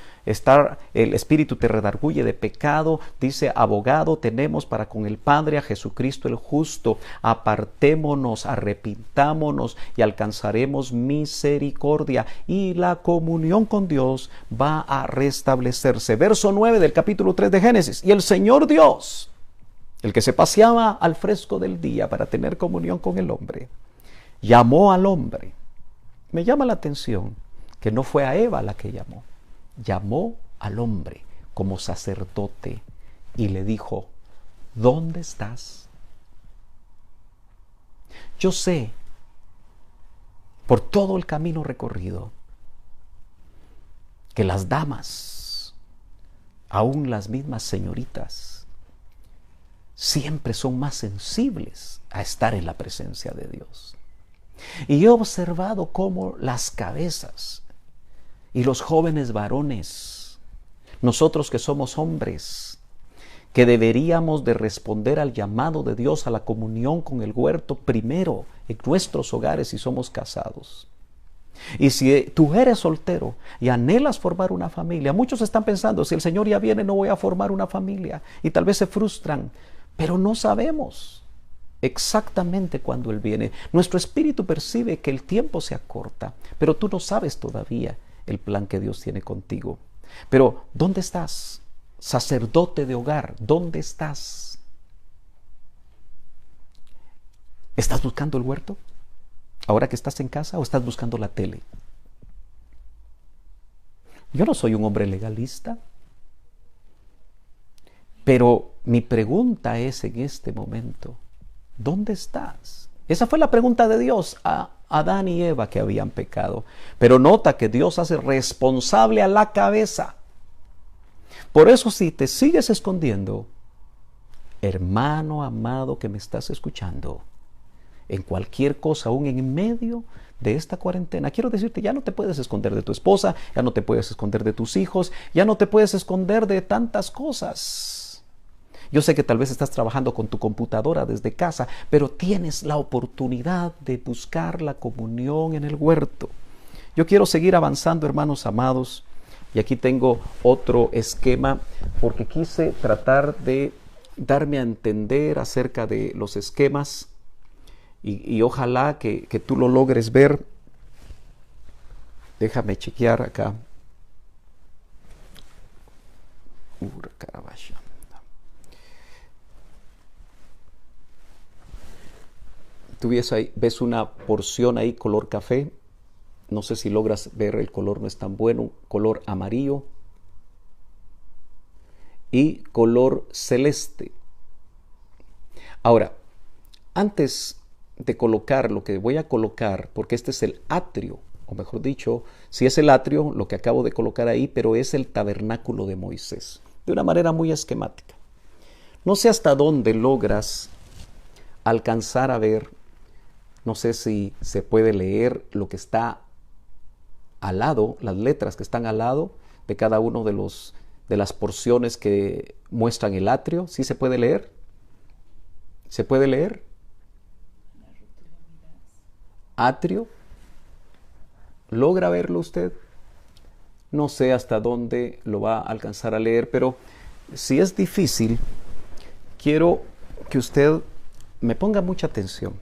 el Espíritu te redarguye de pecado, dice: abogado tenemos para con el Padre, a Jesucristo el justo. Apartémonos, arrepintámonos y alcanzaremos misericordia, y la comunión con Dios va a restablecerse. Verso 9 del capítulo 3 de Génesis: y el Señor Dios, el que se paseaba al fresco del día para tener comunión con el hombre, llamó al hombre. Me llama la atención que no fue a Eva la que llamó al hombre como sacerdote y le dijo: ¿dónde estás? Yo sé, por todo el camino recorrido, que las damas, aún las mismas señoritas, siempre son más sensibles a estar en la presencia de Dios. Y he observado cómo las cabezas y los jóvenes varones, nosotros que somos hombres, que deberíamos de responder al llamado de Dios a la comunión con el huerto primero en nuestros hogares si somos casados. Y si tú eres soltero y anhelas formar una familia, muchos están pensando: si el Señor ya viene, no voy a formar una familia, y tal vez se frustran, pero no sabemos exactamente cuándo Él viene. Nuestro espíritu percibe que el tiempo se acorta, pero tú no sabes todavía el plan que Dios tiene contigo. Pero ¿dónde estás? Sacerdote de hogar, ¿dónde estás? ¿Estás buscando el huerto ahora que estás en casa, o estás buscando la tele? Yo no soy un hombre legalista, pero mi pregunta es en este momento: ¿dónde estás? Esa fue la pregunta de Dios a Adán y Eva, que habían pecado. Pero nota que Dios hace responsable a la cabeza. Por eso, si te sigues escondiendo, hermano amado que me estás escuchando, en cualquier cosa, aún en medio de esta cuarentena, quiero decirte: ya no te puedes esconder de tu esposa, ya no te puedes esconder de tus hijos, ya no te puedes esconder de tantas cosas. Yo sé que tal vez estás trabajando con tu computadora desde casa, pero tienes la oportunidad de buscar la comunión en el huerto. Yo quiero seguir avanzando, hermanos amados, y aquí tengo otro esquema, porque quise tratar de darme a entender acerca de los esquemas, y ojalá que tú lo logres ver. Déjame chequear acá. Tú ves una porción ahí color café. No sé si logras ver, el color no es tan bueno. Color amarillo y color celeste. Ahora, antes de colocar lo que voy a colocar, porque este es el atrio, o mejor dicho, sí es el atrio lo que acabo de colocar ahí, pero es el tabernáculo de Moisés, de una manera muy esquemática. No sé hasta dónde logras alcanzar a ver, no sé si se puede leer lo que está al lado, las letras que están al lado de cada uno de las porciones que muestran el atrio. ¿Sí se puede leer? ¿Se puede leer? Atrio. ¿Logra verlo usted? No sé hasta dónde lo va a alcanzar a leer, pero si es difícil, quiero que usted me ponga mucha atención.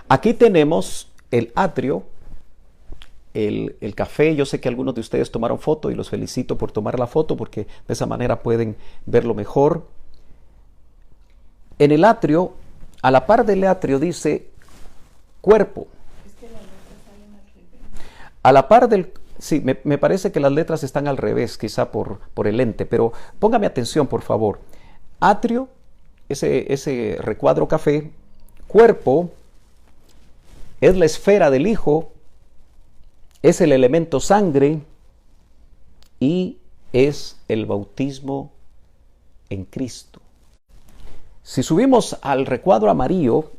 Aquí tenemos el atrio, el café. Yo sé que algunos de ustedes tomaron foto y los felicito por tomar la foto, porque de esa manera pueden verlo mejor. En el atrio, a la par del atrio dice cuerpo. A la par del... Sí, me parece que las letras están al revés, quizá por el lente, pero póngame atención, por favor. Atrio, ese recuadro café. Cuerpo es la esfera del Hijo, es el elemento sangre y es el bautismo en Cristo. Si subimos al recuadro amarillo,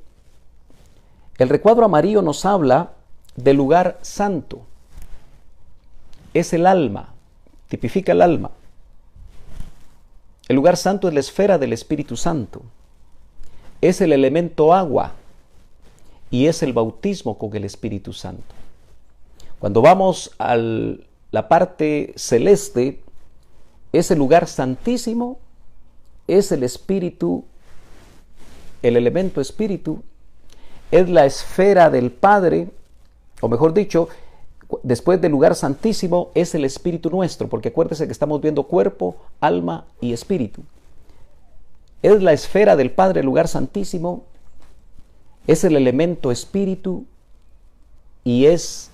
el recuadro amarillo nos habla del lugar santo. Es el alma, tipifica el alma. El lugar santo es la esfera del Espíritu Santo. Es el elemento agua y es el bautismo con el Espíritu Santo. Cuando vamos a la parte celeste, es el lugar santísimo, es el Espíritu, el elemento Espíritu, es la esfera del Padre, o mejor dicho, después del lugar santísimo es el Espíritu nuestro, porque acuérdese que estamos viendo cuerpo, alma y espíritu. Es la esfera del Padre, el lugar santísimo, es el elemento espíritu y es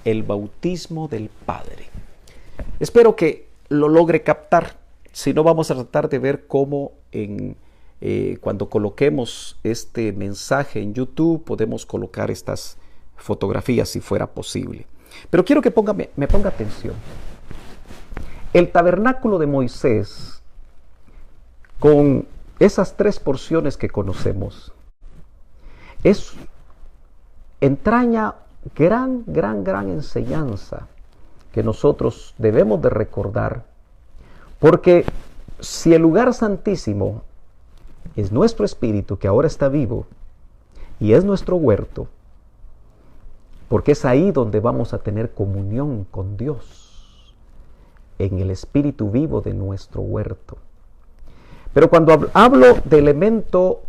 el bautismo del Padre. Espero que lo logre captar. Si no, vamos a tratar de ver cómo cuando coloquemos este mensaje en YouTube podemos colocar estas fotografías si fuera posible. Pero quiero que me ponga atención. El tabernáculo de Moisés, con esas 3 porciones que conocemos, entraña gran enseñanza que nosotros debemos de recordar, porque si el lugar santísimo es nuestro espíritu que ahora está vivo y es nuestro huerto, porque es ahí donde vamos a tener comunión con Dios, en el espíritu vivo de nuestro huerto. Pero cuando hablo de elemento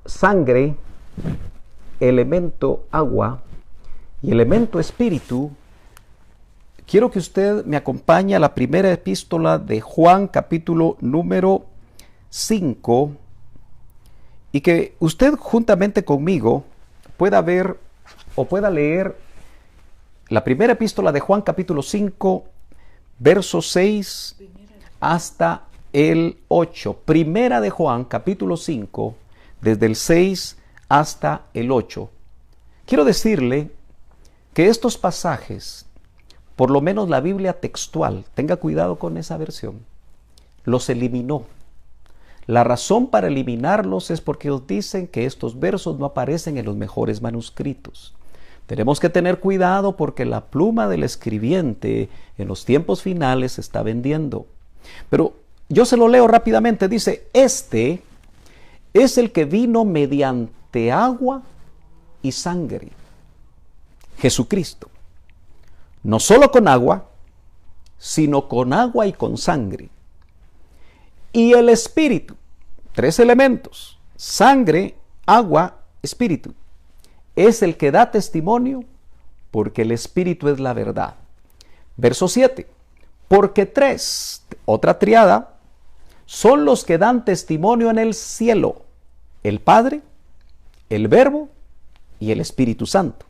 sangre, elemento agua y elemento espíritu, quiero que usted me acompañe a la primera epístola de Juan, capítulo número 5, y que usted juntamente conmigo pueda ver o pueda leer la primera epístola de Juan, capítulo 5, verso 6 hasta el 8. Primera de Juan, capítulo 5, desde el 6 hasta el 8. Quiero decirle que estos pasajes, por lo menos la Biblia textual, tenga cuidado con esa versión, los eliminó. La razón para eliminarlos es porque ellos dicen que estos versos no aparecen en los mejores manuscritos. Tenemos que tener cuidado porque la pluma del escribiente en los tiempos finales se está vendiendo. Pero yo se lo leo rápidamente. Dice, este es el que vino mediante agua y sangre. Jesucristo. No solo con agua, sino con agua y con sangre. Y el Espíritu. 3 elementos. Sangre, agua, Espíritu. Es el que da testimonio, porque el Espíritu es la verdad. Verso 7. Porque 3, otra triada, son los que dan testimonio en el cielo: el Padre, el Verbo y el Espíritu Santo.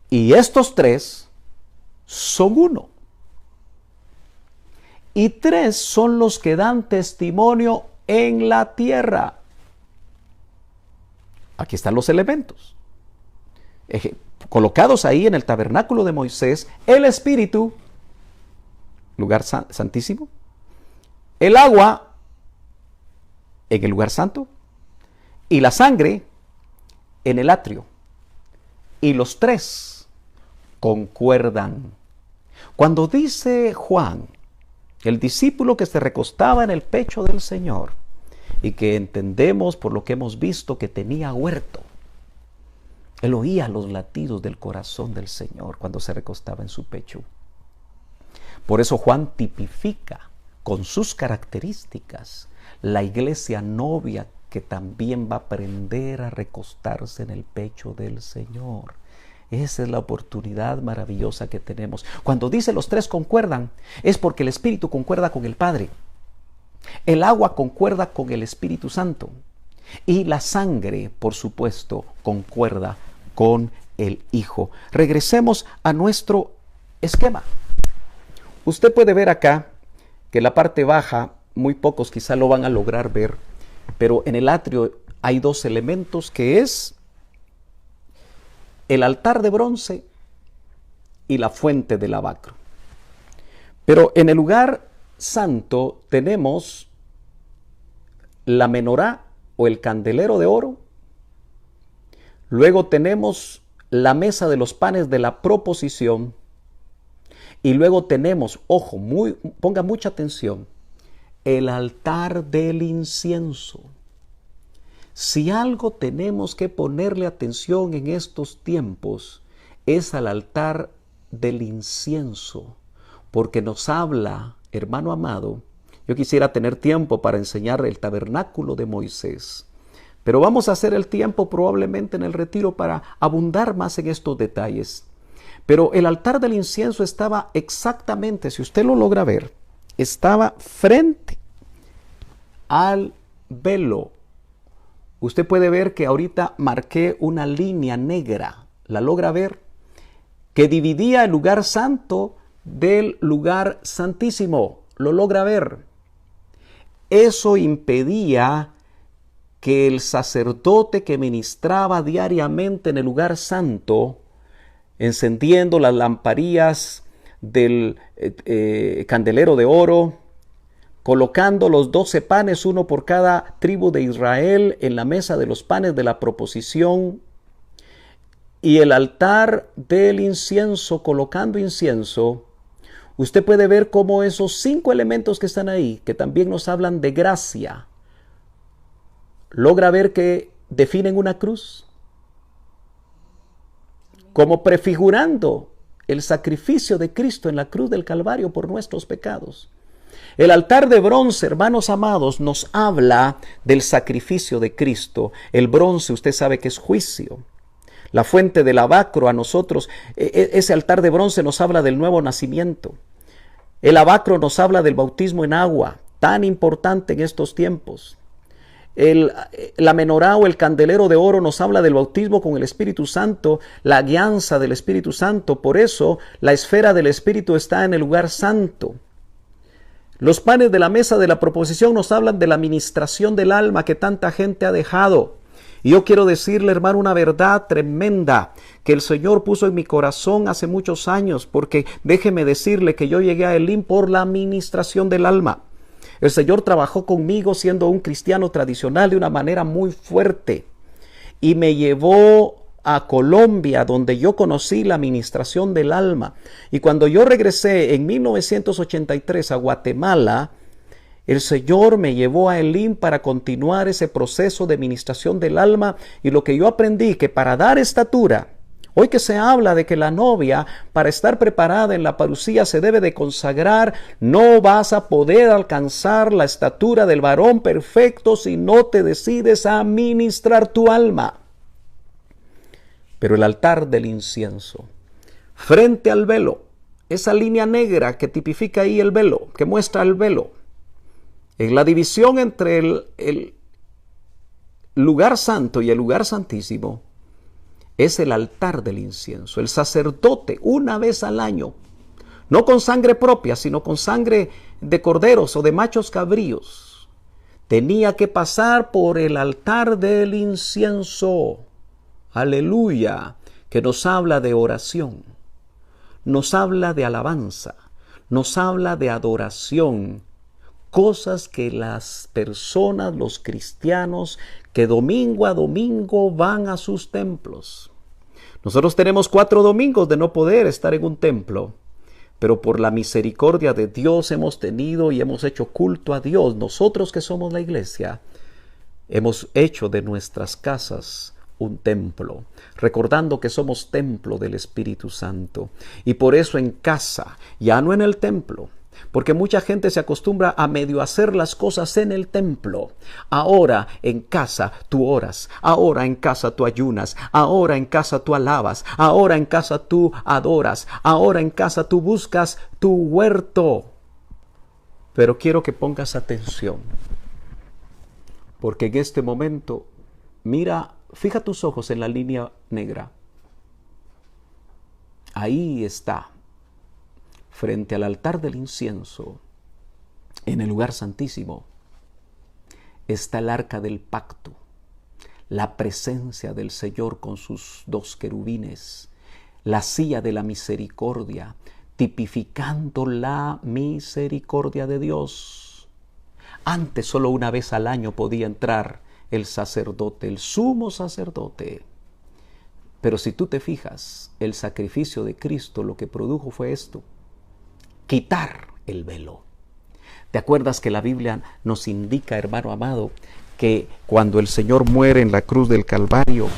Y estos 3 son uno. Y 3 son los que dan testimonio en la tierra. Aquí están los elementos colocados ahí en el tabernáculo de Moisés: el Espíritu, lugar santísimo; el agua, en el lugar santo y la sangre en el atrio. Y los tres concuerdan. Cuando dice Juan, el discípulo que se recostaba en el pecho del Señor y que entendemos por lo que hemos visto que tenía huerto, él oía los latidos del corazón del Señor cuando se recostaba en su pecho. Por eso Juan tipifica con sus características la iglesia novia que también va a aprender a recostarse en el pecho del Señor. Esa es la oportunidad maravillosa que tenemos. Cuando dice los tres concuerdan, es porque el Espíritu concuerda con el Padre. El agua concuerda con el Espíritu Santo. Y la sangre, por supuesto, concuerda con el Hijo. Regresemos a nuestro esquema. Usted puede ver acá que la parte baja, muy pocos quizá lo van a lograr ver, pero en el atrio hay dos elementos que es el altar de bronce y la fuente de lavacro. Pero en el lugar santo tenemos la menorá o el candelero de oro. Luego tenemos la mesa de los panes de la proposición. Y luego tenemos, ojo, ponga mucha atención, el altar del incienso. Si algo tenemos que ponerle atención en estos tiempos, es al altar del incienso, porque nos habla, hermano amado, yo quisiera tener tiempo para enseñar el tabernáculo de Moisés, pero vamos a hacer el tiempo probablemente en el retiro para abundar más en estos detalles. Pero el altar del incienso estaba exactamente, si usted lo logra ver, estaba frente al velo. Usted puede ver que ahorita marqué una línea negra, ¿la logra ver? Que dividía el lugar santo del lugar santísimo, ¿lo logra ver? Eso impedía que el sacerdote que ministraba diariamente en el lugar santo, encendiendo las lamparillas del candelero de oro, colocando los 12 panes, uno por cada tribu de Israel, en la mesa de los panes de la proposición, y el altar del incienso, colocando incienso. Usted puede ver cómo esos 5 elementos que están ahí, que también nos hablan de gracia, logra ver que definen una cruz, como prefigurando el sacrificio de Cristo en la cruz del Calvario por nuestros pecados. El altar de bronce, hermanos amados, nos habla del sacrificio de Cristo. El bronce, usted sabe que es juicio. La fuente del lavacro a nosotros, ese altar de bronce nos habla del nuevo nacimiento. El lavacro nos habla del bautismo en agua, tan importante en estos tiempos. La menorá o el candelero de oro nos habla del bautismo con el Espíritu Santo, la guianza del Espíritu Santo. Por eso la esfera del Espíritu está en el lugar santo. Los panes de la mesa de la proposición nos hablan de la ministración del alma que tanta gente ha dejado. Y yo quiero decirle, hermano, una verdad tremenda que el Señor puso en mi corazón hace muchos años, porque déjeme decirle que yo llegué a Elim por la ministración del alma. El Señor trabajó conmigo siendo un cristiano tradicional de una manera muy fuerte y me llevó a Colombia, donde yo conocí la ministración del alma. Y cuando yo regresé en 1983 a Guatemala, el Señor me llevó a Elim para continuar ese proceso de ministración del alma. Y lo que yo aprendí, que para dar estatura, hoy que se habla de que la novia, para estar preparada en la parucía, se debe de consagrar, no vas a poder alcanzar la estatura del varón perfecto si no te decides a ministrar tu alma. Pero el altar del incienso, frente al velo, esa línea negra que tipifica ahí el velo, que muestra el velo, en la división entre el lugar santo y el lugar santísimo, es el altar del incienso. El sacerdote, una vez al año, no con sangre propia, sino con sangre de corderos o de machos cabríos, tenía que pasar por el altar del incienso. Aleluya, que nos habla de oración, nos habla de alabanza, nos habla de adoración, cosas que las personas, los cristianos, que domingo a domingo van a sus templos. Nosotros tenemos 4 domingos de no poder estar en un templo, pero por la misericordia de Dios hemos tenido y hemos hecho culto a Dios. Nosotros que somos la iglesia, hemos hecho de nuestras casas un templo, recordando que somos templo del Espíritu Santo. Y por eso en casa, ya no en el templo, porque mucha gente se acostumbra a medio hacer las cosas en el templo. Ahora en casa tú oras, ahora en casa tú ayunas, ahora en casa tú alabas, ahora en casa tú adoras, ahora en casa tú buscas tu huerto. Pero quiero que pongas atención, porque en este momento, mira, fija tus ojos en la línea negra. Ahí está, frente al altar del incienso, en el lugar santísimo, está el arca del pacto, la presencia del Señor con sus 2 querubines, la silla de la misericordia, tipificando la misericordia de Dios. Antes solo una vez al año podía entrar el sacerdote, el sumo sacerdote. Pero si tú te fijas, el sacrificio de Cristo lo que produjo fue esto: quitar el velo. ¿Te acuerdas que la Biblia nos indica, hermano amado, que cuando el Señor muere en la cruz del Calvario,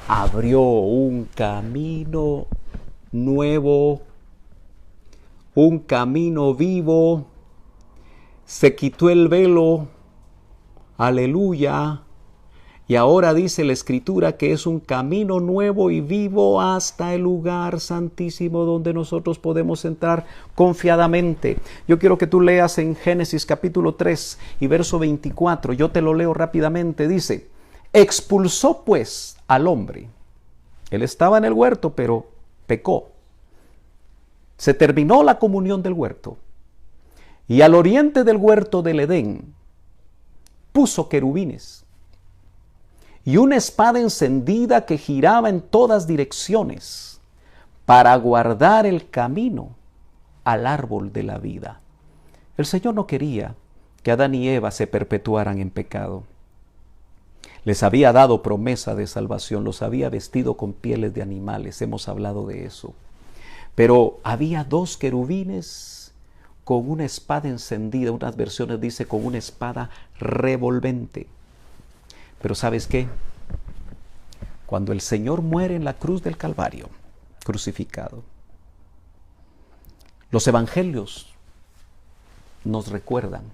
abrió un camino nuevo, un camino vivo, se quitó el velo, aleluya, y ahora dice la Escritura que es un camino nuevo y vivo hasta el lugar santísimo donde nosotros podemos entrar confiadamente. Yo quiero que tú leas en Génesis capítulo 3 y verso 24, yo te lo leo rápidamente, dice: expulsó pues al hombre. Él estaba en el huerto, pero pecó. Se terminó la comunión del huerto. Y al oriente del huerto del Edén puso querubines y una espada encendida que giraba en todas direcciones para guardar el camino al árbol de la vida. El Señor no quería que Adán y Eva se perpetuaran en pecado. Les había dado promesa de salvación, los había vestido con pieles de animales, hemos hablado de eso. Pero había 2 querubines con una espada encendida, unas versiones dice con una espada revolvente. Pero ¿sabes qué? Cuando el Señor muere en la cruz del Calvario, crucificado, los evangelios nos recuerdan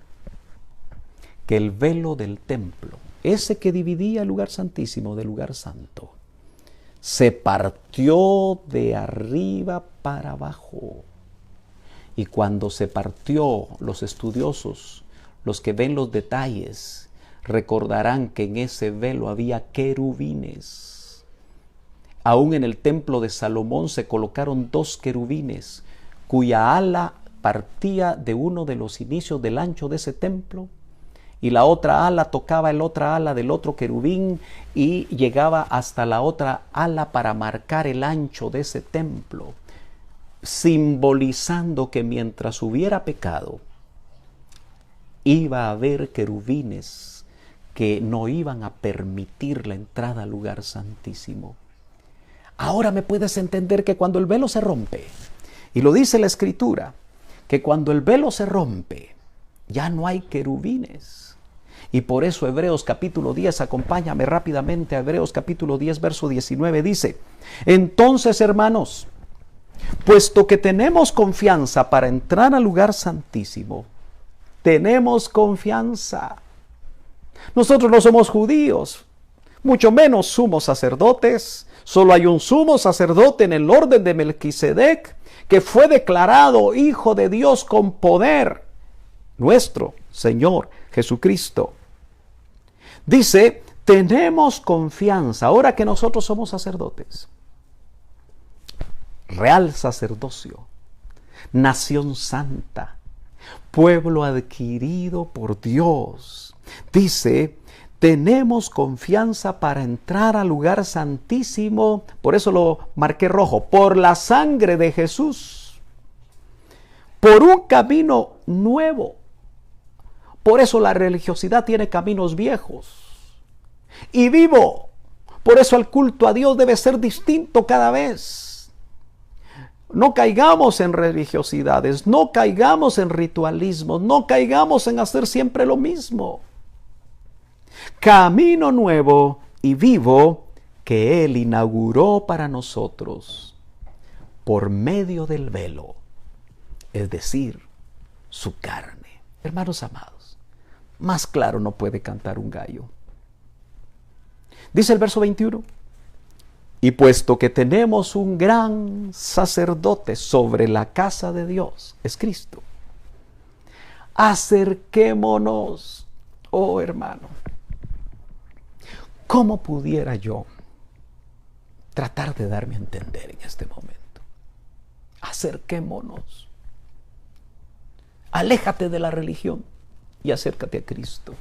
que el velo del templo, ese que dividía el lugar santísimo del lugar santo, se partió de arriba para abajo. Y cuando se partió, los estudiosos, los que ven los detalles, recordarán que en ese velo había querubines. Aún en el templo de Salomón se colocaron 2 querubines, cuya ala partía de uno de los inicios del ancho de ese templo, y la otra ala tocaba el otra ala del otro querubín y llegaba hasta la otra ala para marcar el ancho de ese templo, simbolizando que mientras hubiera pecado, iba a haber querubines que no iban a permitir la entrada al lugar santísimo. Ahora me puedes entender que cuando el velo se rompe, y lo dice la Escritura, que cuando el velo se rompe, ya no hay querubines. Y por eso Hebreos capítulo 10, acompáñame rápidamente a Hebreos capítulo 10, verso 19, dice: entonces, hermanos, puesto que tenemos confianza para entrar al lugar santísimo, tenemos confianza. Nosotros no somos judíos, mucho menos sumos sacerdotes. Solo hay un sumo sacerdote en el orden de Melquisedec, que fue declarado Hijo de Dios con poder, nuestro Señor Jesucristo. Dice, tenemos confianza, ahora que nosotros somos sacerdotes, real sacerdocio, nación santa, pueblo adquirido por Dios. Dice, tenemos confianza para entrar al lugar santísimo, por eso lo marqué rojo, por la sangre de Jesús, por un camino nuevo. Por eso la religiosidad tiene caminos viejos. Y vivo. Por eso el culto a Dios debe ser distinto cada vez. No caigamos en religiosidades, no caigamos en ritualismos, no caigamos en hacer siempre lo mismo. Camino nuevo y vivo que Él inauguró para nosotros por medio del velo, es decir, su carne. Hermanos amados, más claro no puede cantar un gallo. Dice el verso 21, y puesto que tenemos un gran sacerdote sobre la casa de Dios, es Cristo, acerquémonos, oh hermano. ¿Cómo pudiera yo tratar de darme a entender en este momento? Acerquémonos. Aléjate de la religión y acércate a Cristo.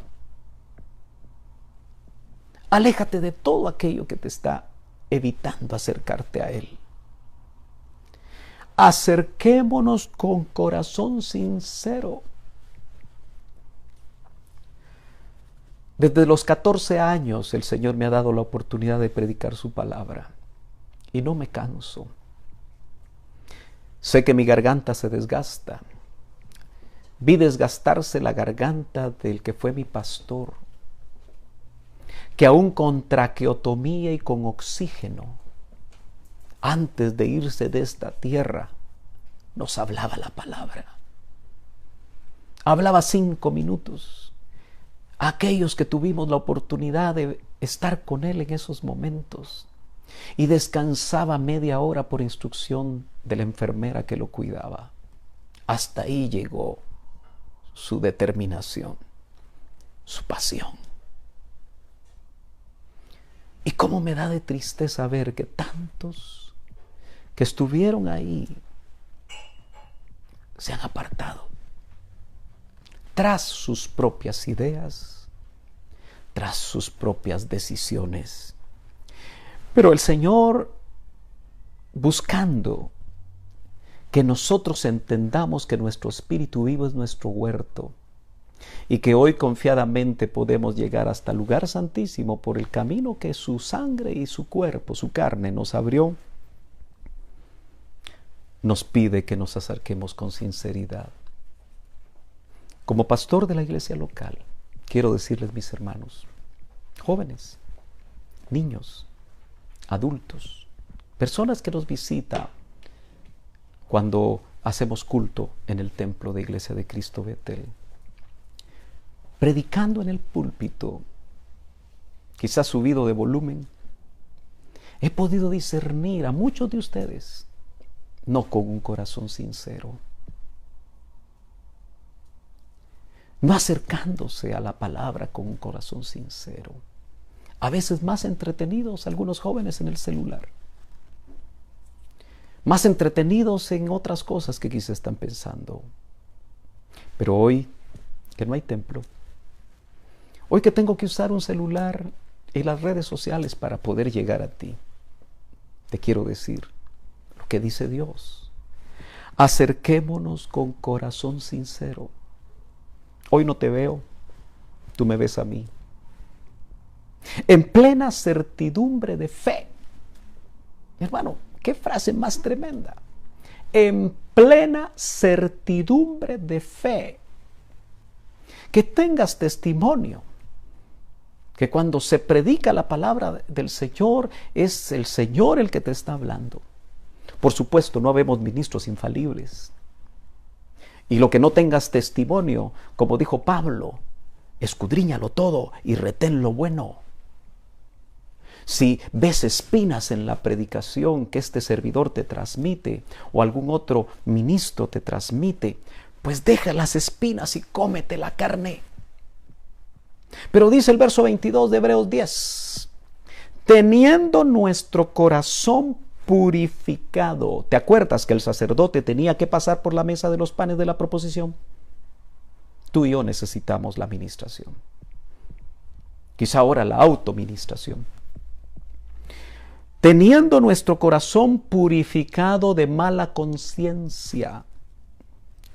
Aléjate de todo aquello que te está evitando acercarte a Él. Acerquémonos con corazón sincero. Desde los 14 años el Señor me ha dado la oportunidad de predicar su palabra y no me canso. Sé que mi garganta se desgasta. Vi desgastarse la garganta del que fue mi pastor, que aún con traqueotomía y con oxígeno, antes de irse de esta tierra, nos hablaba la palabra. Hablaba 5 minutos. Aquellos que tuvimos la oportunidad de estar con Él en esos momentos, y descansaba media hora por instrucción de la enfermera que lo cuidaba. Hasta ahí llegó su determinación, su pasión. Y cómo me da de tristeza ver que tantos que estuvieron ahí se han apartado tras sus propias ideas, tras sus propias decisiones. Pero el Señor, buscando que nosotros entendamos que nuestro espíritu vivo es nuestro huerto y que hoy confiadamente podemos llegar hasta el lugar santísimo por el camino que su sangre y su cuerpo, su carne nos abrió, nos pide que nos acerquemos con sinceridad. Como pastor de la iglesia local, quiero decirles, mis hermanos, jóvenes, niños, adultos, personas que nos visitan cuando hacemos culto en el templo de Iglesia de Cristo Betel, predicando en el púlpito, quizás subido de volumen, he podido discernir a muchos de ustedes no con un corazón sincero, no acercándose a la palabra con un corazón sincero, a veces más entretenidos algunos jóvenes en el celular, más entretenidos en otras cosas que quizás están pensando. Pero hoy que no hay templo, hoy que tengo que usar un celular y las redes sociales para poder llegar a ti, te quiero decir lo que dice Dios: acerquémonos con corazón sincero. Hoy no te veo, tú me ves a mí, en plena certidumbre de fe. Hermano, qué frase más tremenda. En plena certidumbre de fe. Que tengas testimonio. Que cuando se predica la palabra del Señor, es el Señor el que te está hablando. Por supuesto, no habemos ministros infalibles. Y lo que no tengas testimonio, como dijo Pablo, escudriñalo todo y retén lo bueno. Si ves espinas en la predicación que este servidor te transmite o algún otro ministro te transmite, pues deja las espinas y cómete la carne. Pero dice el verso 22 de Hebreos 10, teniendo nuestro corazón purificado. ¿Te acuerdas que el sacerdote tenía que pasar por la mesa de los panes de la proposición? Tú y yo necesitamos la ministración. Quizá ahora la autoministración. Teniendo nuestro corazón purificado de mala conciencia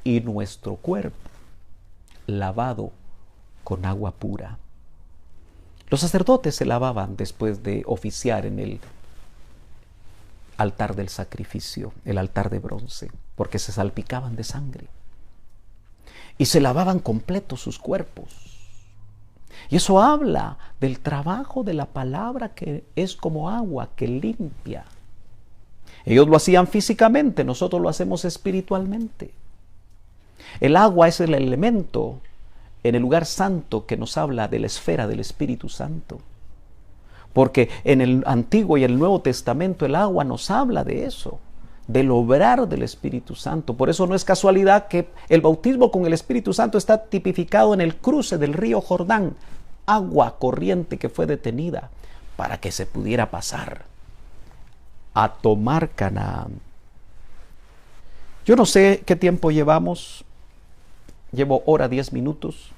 y nuestro cuerpo lavado con agua pura. Los sacerdotes se lavaban después de oficiar en el altar del sacrificio, el altar de bronce, porque se salpicaban de sangre. Y se lavaban completos sus cuerpos. Y eso habla del trabajo de la palabra, que es como agua que limpia. Ellos lo hacían físicamente, nosotros lo hacemos espiritualmente. El agua es el elemento en el lugar santo que nos habla de la esfera del Espíritu Santo. Porque en el Antiguo y el Nuevo Testamento el agua nos habla de eso, del obrar del Espíritu Santo. Por eso no es casualidad que el bautismo con el Espíritu Santo está tipificado en el cruce del río Jordán, agua corriente que fue detenida para que se pudiera pasar a tomar Canaán. Yo no sé qué tiempo llevamos, llevo hora 10 minutos.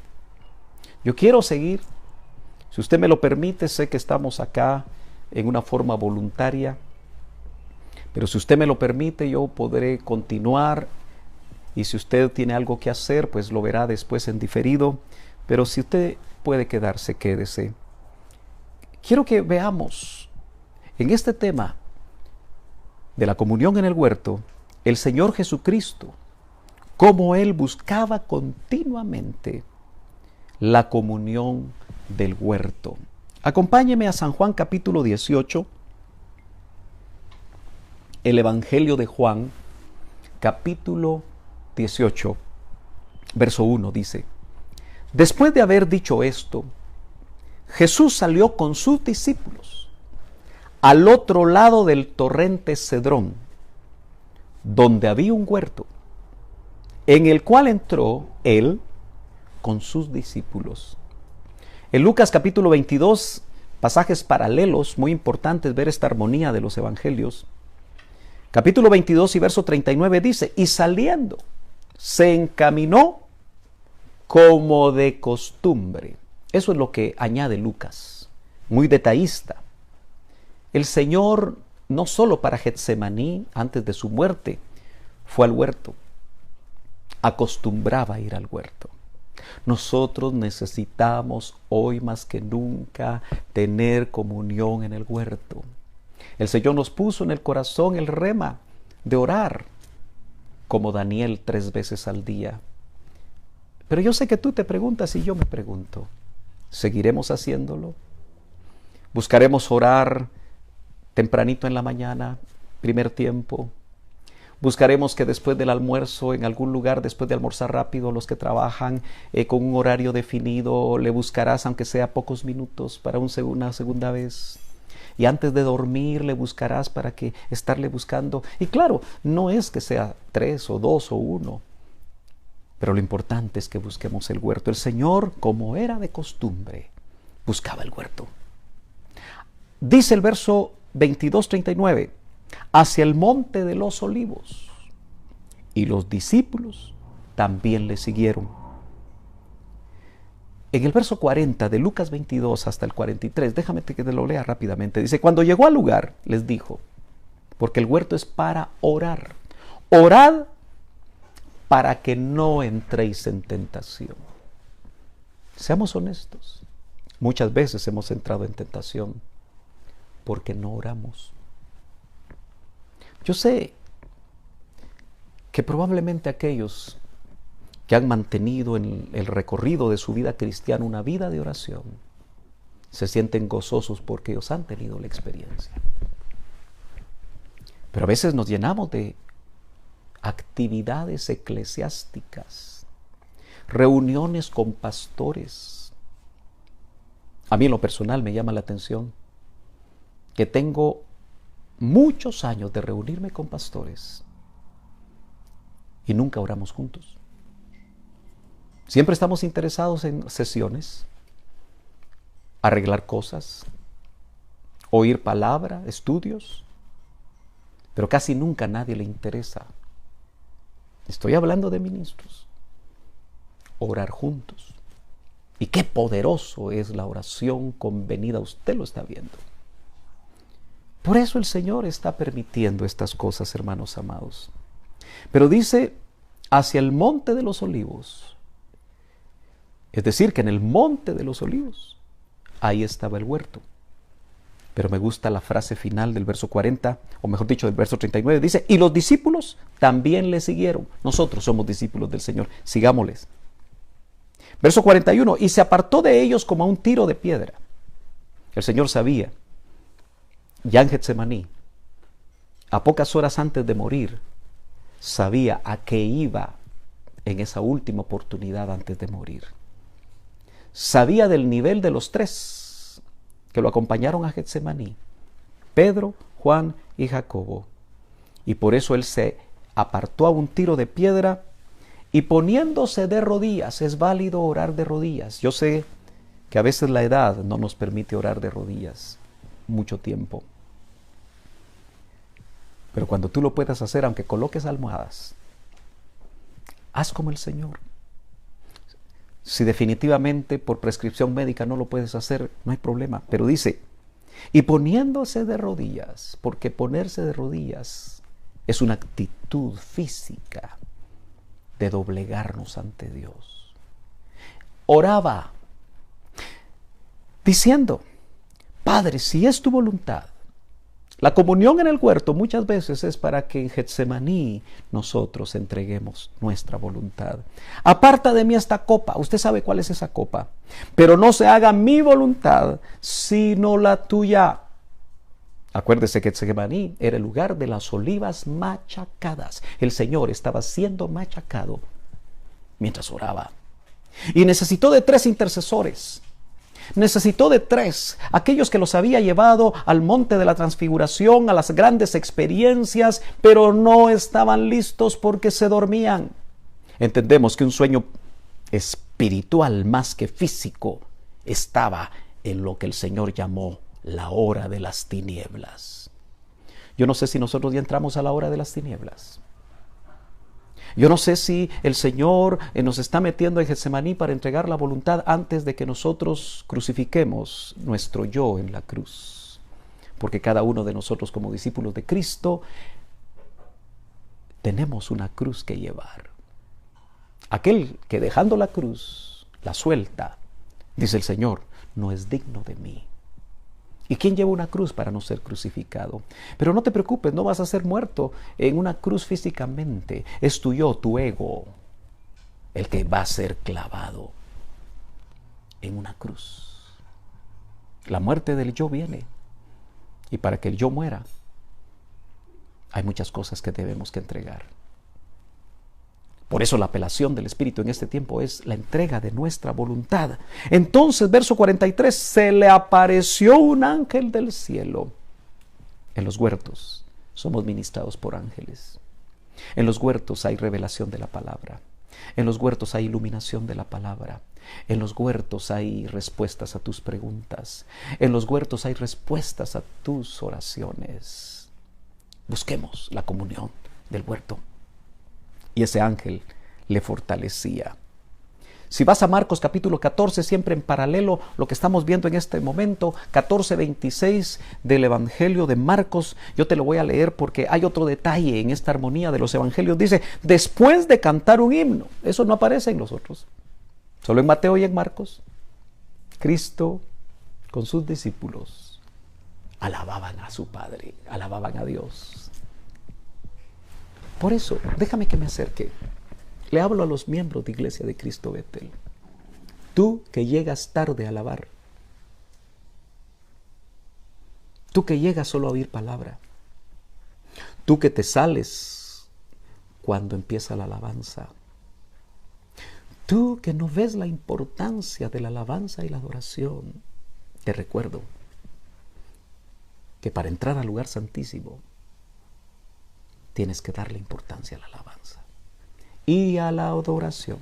Yo quiero seguir, si usted me lo permite. Sé que estamos acá en una forma voluntaria, pero si usted me lo permite, yo podré continuar, y si usted tiene algo que hacer, pues lo verá después en diferido. Pero si usted puede quedarse, quédese. Quiero que veamos en este tema de la comunión en el huerto, el Señor Jesucristo, cómo Él buscaba continuamente la comunión del huerto. Acompáñeme a San Juan capítulo 18, el Evangelio de Juan capítulo 18, verso 1 dice: Después de haber dicho esto, Jesús salió con sus discípulos al otro lado del torrente Cedrón, donde había un huerto, en el cual entró Él con sus discípulos. En Lucas capítulo 22, pasajes paralelos, muy importantes ver esta armonía de los evangelios. Capítulo 22 y verso 39 dice: Y saliendo, se encaminó como de costumbre. Eso es lo que añade Lucas, muy detallista. El Señor, no solo para Getsemaní, antes de su muerte, fue al huerto. Acostumbraba a ir al huerto. Nosotros necesitamos hoy más que nunca tener comunión en el huerto. El Señor nos puso en el corazón el rema de orar, como Daniel 3 veces al día. Pero yo sé que tú te preguntas y yo me pregunto, ¿seguiremos haciéndolo? ¿Buscaremos orar tempranito en la mañana, primer tiempo? Buscaremos que después del almuerzo, en algún lugar, después de almorzar rápido, los que trabajan con un horario definido, le buscarás, aunque sea pocos minutos, para una segunda vez. Y antes de dormir le buscarás para que estarle buscando. Y claro, no es que sea 3 o 2 o 1, pero lo importante es que busquemos el huerto. El Señor, como era de costumbre, buscaba el huerto. Dice el verso 22-39, hacia el monte de los olivos, y los discípulos también le siguieron. En el verso 40 de Lucas 22 hasta el 43, déjame que te lo lea rápidamente, dice: Cuando llegó al lugar, les dijo, porque el huerto es para orar, orad para que no entréis en tentación. Seamos honestos, muchas veces hemos entrado en tentación porque no oramos. Yo sé que probablemente aquellos que han mantenido en el recorrido de su vida cristiana una vida de oración se sienten gozosos porque ellos han tenido la experiencia. Pero a veces nos llenamos de actividades eclesiásticas, reuniones con pastores. A mí en lo personal me llama la atención que tengo muchos años de reunirme con pastores y nunca oramos juntos. Siempre estamos interesados en sesiones, arreglar cosas, oír palabra, estudios, pero casi nunca a nadie le interesa. Estoy hablando de ministros. Orar juntos. Y qué poderoso es la oración convenida, usted lo está viendo. Por eso el Señor está permitiendo estas cosas, hermanos amados. Pero dice, hacia el monte de los olivos. Es decir, que en el monte de los olivos, ahí estaba el huerto. Pero me gusta la frase final del verso 40, o mejor dicho, del verso 39, dice, y los discípulos también le siguieron. Nosotros somos discípulos del Señor, sigámosles. Verso 41, y se apartó de ellos como a un tiro de piedra. El Señor sabía, ya en Getsemaní, a pocas horas antes de morir, sabía a qué iba en esa última oportunidad antes de morir. Sabía del nivel de los tres que lo acompañaron a Getsemaní, Pedro, Juan y Jacobo. Y por eso él se apartó a un tiro de piedra y poniéndose de rodillas. Es válido orar de rodillas. Yo sé que a veces la edad no nos permite orar de rodillas mucho tiempo. Pero cuando tú lo puedas hacer, aunque coloques almohadas, haz como el Señor. Si definitivamente por prescripción médica no lo puedes hacer, no hay problema. Pero dice, y poniéndose de rodillas, porque ponerse de rodillas es una actitud física de doblegarnos ante Dios. Oraba diciendo, Padre, si es tu voluntad. La comunión en el huerto muchas veces es para que en Getsemaní nosotros entreguemos nuestra voluntad. Aparta de mí esta copa. Usted sabe cuál es esa copa. Pero no se haga mi voluntad, sino la tuya. Acuérdese que Getsemaní era el lugar de las olivas machacadas. El Señor estaba siendo machacado mientras oraba. Y necesitó de 3 intercesores. Necesitó de 3, aquellos que los había llevado al monte de la transfiguración, a las grandes experiencias, pero no estaban listos porque se dormían. Entendemos que un sueño espiritual más que físico estaba en lo que el Señor llamó la hora de las tinieblas. Yo no sé si nosotros ya entramos a la hora de las tinieblas. Yo no sé si el Señor nos está metiendo en Getsemaní para entregar la voluntad antes de que nosotros crucifiquemos nuestro yo en la cruz. Porque cada uno de nosotros como discípulos de Cristo tenemos una cruz que llevar. Aquel que dejando la cruz, la suelta, dice el Señor, no es digno de mí. ¿Y quién lleva una cruz para no ser crucificado? Pero no te preocupes, no vas a ser muerto en una cruz físicamente. Es tu yo, tu ego, el que va a ser clavado en una cruz. La muerte del yo viene. Y para que el yo muera, hay muchas cosas que debemos que entregar. Por eso la apelación del Espíritu en este tiempo es la entrega de nuestra voluntad. Entonces, verso 43, se le apareció un ángel del cielo. En los huertos somos ministrados por ángeles. En los huertos hay revelación de la palabra. En los huertos hay iluminación de la palabra. En los huertos hay respuestas a tus preguntas. En los huertos hay respuestas a tus oraciones. Busquemos la comunión del huerto. Y ese ángel le fortalecía. Si vas a Marcos capítulo 14, siempre en paralelo lo que estamos viendo en este momento, 14:26 del Evangelio de Marcos, yo te lo voy a leer porque hay otro detalle en esta armonía de los evangelios. Dice, después de cantar un himno, eso no aparece en los otros, solo en Mateo y en Marcos, Cristo con sus discípulos alababan a su Padre, alababan a Dios. Por eso, déjame que me acerque. Le hablo a los miembros de Iglesia de Cristo Betel. Tú que llegas tarde a alabar. Tú que llegas solo a oír palabra. Tú que te sales cuando empieza la alabanza. Tú que no ves la importancia de la alabanza y la adoración. Te recuerdo que para entrar al lugar santísimo tienes que darle importancia a la alabanza y a la adoración.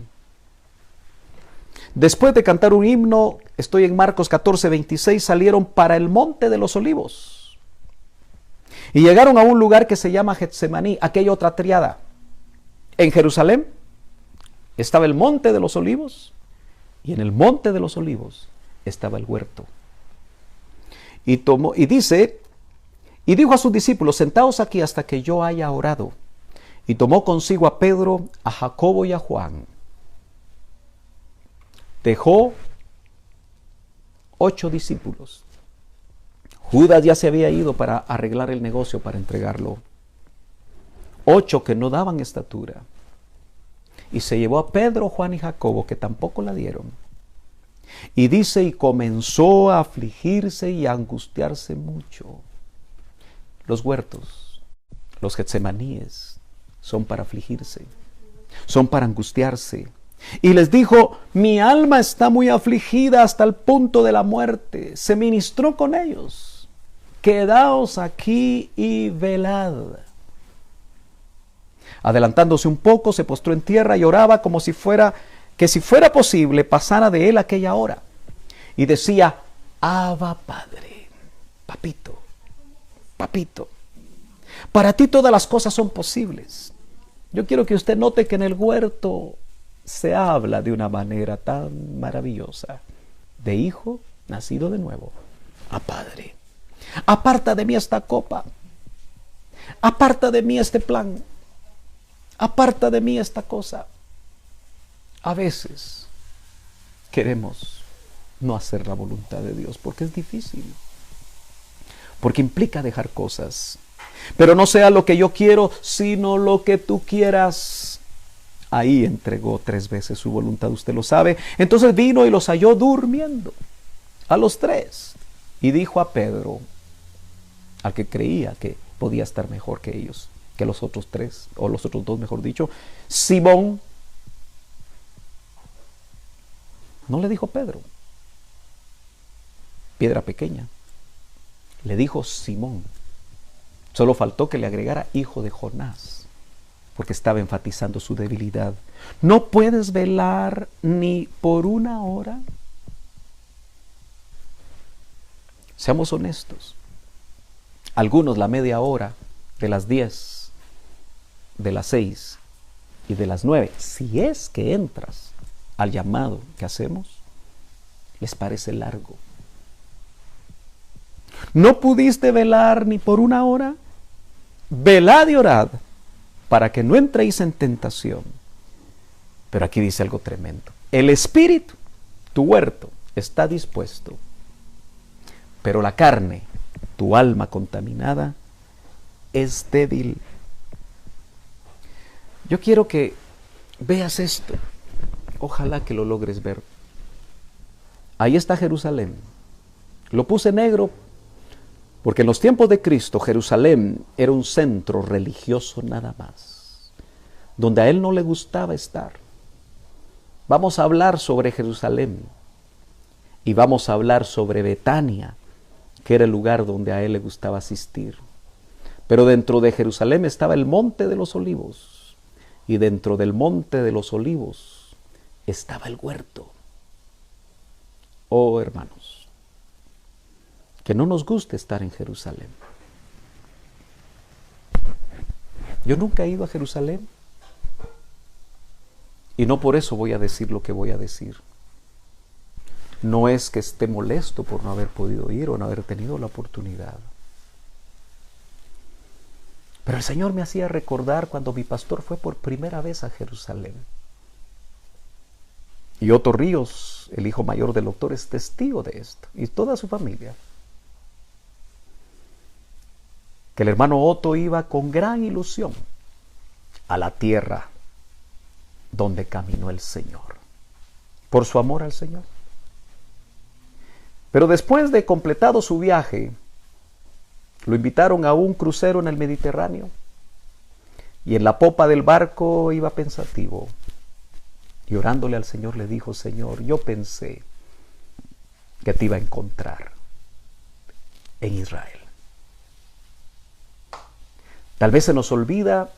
Después de cantar un himno, estoy en Marcos 14:26, salieron para el monte de los olivos y llegaron a un lugar que se llama Getsemaní, aquella otra triada. En Jerusalén estaba el monte de los olivos y en el monte de los olivos estaba el huerto. Y dice, y dijo a sus discípulos, sentaos aquí hasta que yo haya orado. Y tomó consigo a Pedro, a Jacobo y a Juan. Dejó 8 discípulos. Judas ya se había ido para arreglar el negocio, para entregarlo. 8 que no daban estatura. Y se llevó a Pedro, Juan y Jacobo, que tampoco la dieron. Y dice, y comenzó a afligirse y a angustiarse mucho. Los huertos, los getsemaníes, son para afligirse, son para angustiarse. Y les dijo, mi alma está muy afligida hasta el punto de la muerte. Se ministró con ellos. Quedaos aquí y velad. Adelantándose un poco, se postró en tierra y oraba como si fuera posible, pasara de él aquella hora. Y decía, Abba Padre, papito, papito, para ti todas las cosas son posibles. Yo quiero que usted note que en el huerto se habla de una manera tan maravillosa, de hijo nacido de nuevo a padre. Aparta de mí esta copa, aparta de mí este plan, aparta de mí esta cosa. A veces queremos no hacer la voluntad de Dios porque es difícil, porque implica dejar cosas. Pero no sea lo que yo quiero, sino lo que tú quieras. Ahí entregó 3 veces su voluntad, usted lo sabe. Entonces vino y los halló durmiendo, a los 3. Y dijo a Pedro, al que creía que podía estar mejor que ellos, que los otros 3, o los otros 2 mejor dicho, Simón. No le dijo Pedro, piedra pequeña. Le dijo Simón. Solo faltó que le agregara hijo de Jonás, porque estaba enfatizando su debilidad. ¿No puedes velar ni por una hora? Seamos honestos. Algunos la media hora de las 10, de las 6 y de las 9, si es que entras al llamado que hacemos, les parece largo. ¿No pudiste velar ni por una hora? Velad y orad para que no entréis en tentación. Pero aquí dice algo tremendo. El espíritu, tu huerto, está dispuesto, pero la carne, tu alma contaminada, es débil. Yo quiero que veas esto. Ojalá que lo logres ver. Ahí está Jerusalén. Lo puse negro porque en los tiempos de Cristo Jerusalén era un centro religioso nada más, donde a él no le gustaba estar. Vamos a hablar sobre Jerusalén y vamos a hablar sobre Betania, que era el lugar donde a él le gustaba asistir. Pero dentro de Jerusalén estaba el Monte de los Olivos, y dentro del Monte de los Olivos estaba el huerto. Oh, hermanos, que no nos guste estar en Jerusalén. Yo nunca he ido a Jerusalén y no por eso voy a decir lo que voy a decir. No es que esté molesto por no haber podido ir o no haber tenido la oportunidad. Pero el Señor me hacía recordar cuando mi pastor fue por primera vez a Jerusalén. Y Otto Ríos, el hijo mayor del doctor, es testigo de esto, y toda su familia. Que el hermano Otto iba con gran ilusión a la tierra donde caminó el Señor, por su amor al Señor. Pero después de completado su viaje, lo invitaron a un crucero en el Mediterráneo, y en la popa del barco iba pensativo, y orándole al Señor le dijo: Señor, yo pensé que te iba a encontrar en Israel. Tal vez se nos olvida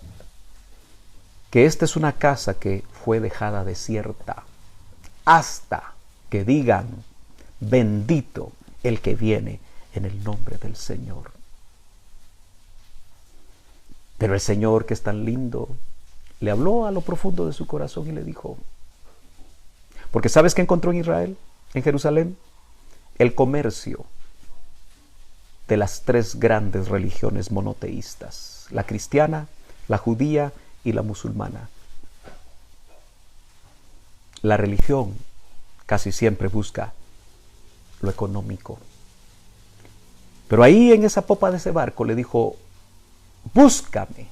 que esta es una casa que fue dejada desierta hasta que digan: bendito el que viene en el nombre del Señor. Pero el Señor, que es tan lindo, le habló a lo profundo de su corazón y le dijo, porque ¿sabes qué encontró en Israel, en Jerusalén? El comercio de las 3 grandes religiones monoteístas: la cristiana, la judía y la musulmana. La religión casi siempre busca lo económico. Pero ahí en esa popa de ese barco le dijo, búscame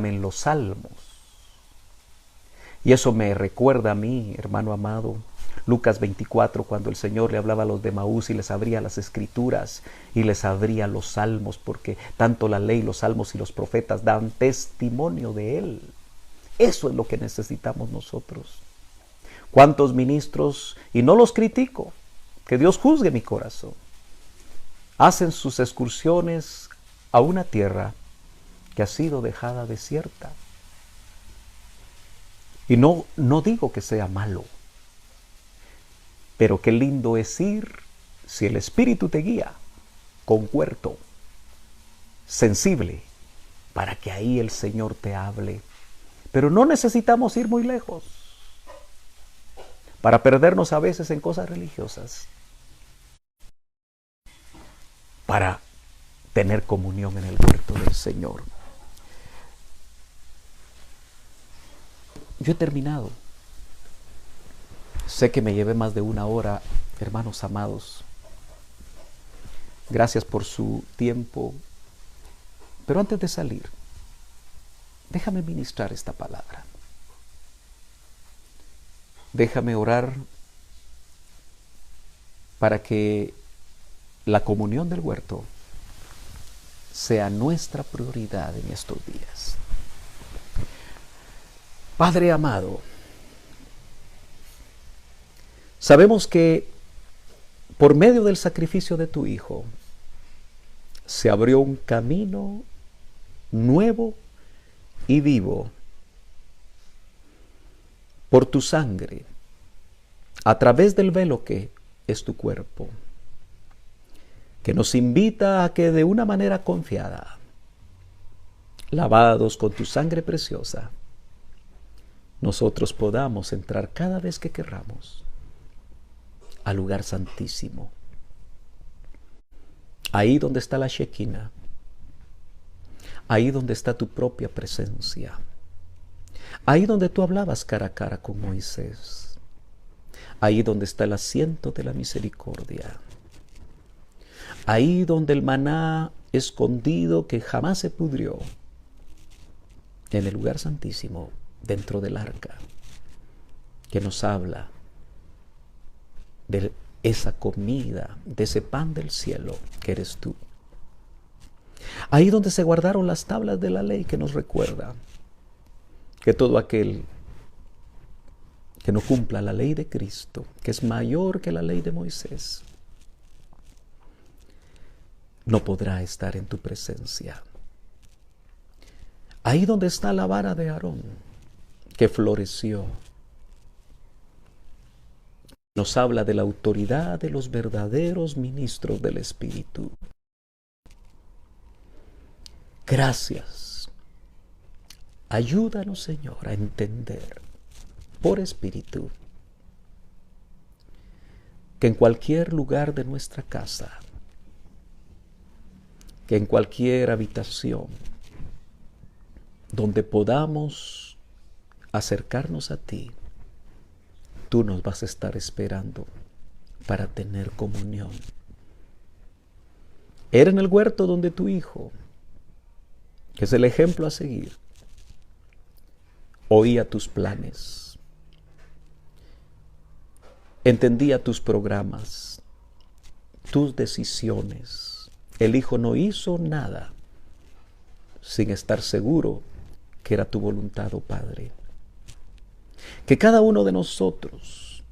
en los salmos. Y eso me recuerda a mí, hermano amado, Lucas 24, cuando el Señor le hablaba a los de Maús y les abría las escrituras y les abría los salmos, porque tanto la ley, los salmos y los profetas dan testimonio de Él. Eso es lo que necesitamos nosotros. ¿Cuántos ministros, y no los critico, que Dios juzgue mi corazón, hacen sus excursiones a una tierra que ha sido dejada desierta? Y no digo que sea malo, pero qué lindo es ir, si el Espíritu te guía, con huerto, sensible, para que ahí el Señor te hable. Pero no necesitamos ir muy lejos para perdernos a veces en cosas religiosas, para tener comunión en el huerto del Señor. Yo he terminado. Sé que me llevé más de una hora, hermanos amados. Gracias por su tiempo. Pero antes de salir, déjame ministrar esta palabra. Déjame orar para que la comunión del huerto sea nuestra prioridad en estos días. Padre amado, sabemos que por medio del sacrificio de tu Hijo se abrió un camino nuevo y vivo por tu sangre, a través del velo que es tu cuerpo, que nos invita a que de una manera confiada, lavados con tu sangre preciosa, nosotros podamos entrar cada vez que querramos al lugar santísimo, ahí donde está la Shekinah, ahí donde está tu propia presencia, ahí donde tú hablabas cara a cara con Moisés, ahí donde está el asiento de la misericordia, ahí donde el maná escondido que jamás se pudrió, en el lugar santísimo, dentro del arca, que nos habla de esa comida, de ese pan del cielo que eres tú. Ahí donde se guardaron las tablas de la ley, que nos recuerda que todo aquel que no cumpla la ley de Cristo, que es mayor que la ley de Moisés, no podrá estar en tu presencia. Ahí donde está la vara de Aarón, que floreció, nos habla de la autoridad de los verdaderos ministros del Espíritu. Gracias. Ayúdanos, Señor, a entender por Espíritu que en cualquier lugar de nuestra casa, que en cualquier habitación donde podamos acercarnos a ti, tú nos vas a estar esperando para tener comunión. Era en el huerto donde tu Hijo, que es el ejemplo a seguir, oía tus planes, entendía tus programas, tus decisiones. El Hijo no hizo nada sin estar seguro que era tu voluntad, oh Padre. Que cada uno de nosotros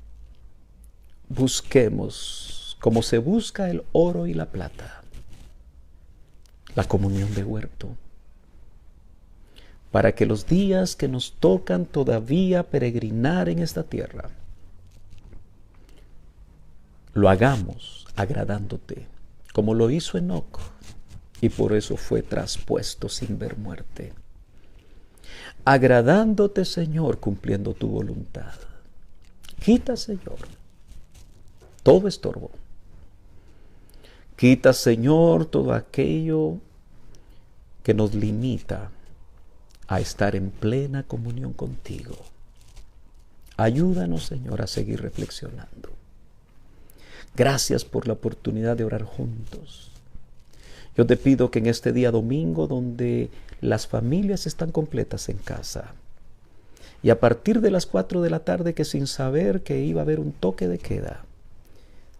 busquemos, como se busca el oro y la plata, la comunión de huerto, para que los días que nos tocan todavía peregrinar en esta tierra, lo hagamos agradándote, como lo hizo Enoc, y por eso fue traspuesto sin ver muerte. Agradándote, Señor, cumpliendo tu voluntad. Quita, Señor, todo estorbo. Quita, Señor, todo aquello que nos limita a estar en plena comunión contigo. Ayúdanos, Señor, a seguir reflexionando. Gracias por la oportunidad de orar juntos. Yo te pido que en este día domingo, donde las familias están completas en casa, y a partir de las 4 de la tarde, que sin saber que iba a haber un toque de queda,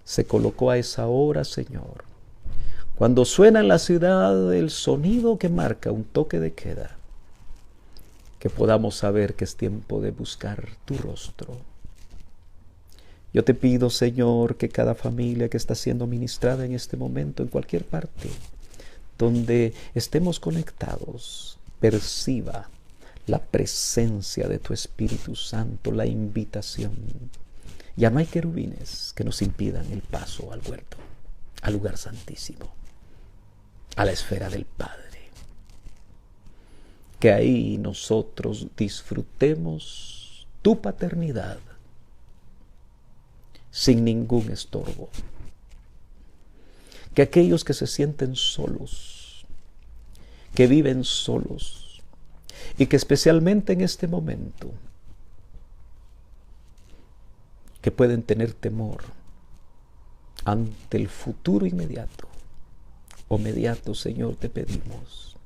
se colocó a esa hora, Señor. Cuando suena en la ciudad el sonido que marca un toque de queda, que podamos saber que es tiempo de buscar tu rostro. Yo te pido, Señor, que cada familia que está siendo ministrada en este momento, en cualquier parte donde estemos conectados, perciba la presencia de tu Espíritu Santo, la invitación. Ya no hay querubines que nos impidan el paso al huerto, al lugar santísimo, a la esfera del Padre. Que ahí nosotros disfrutemos tu paternidad sin ningún estorbo. Que aquellos que se sienten solos, que viven solos, y que especialmente en este momento, que pueden tener temor ante el futuro inmediato o mediato, Señor, te pedimos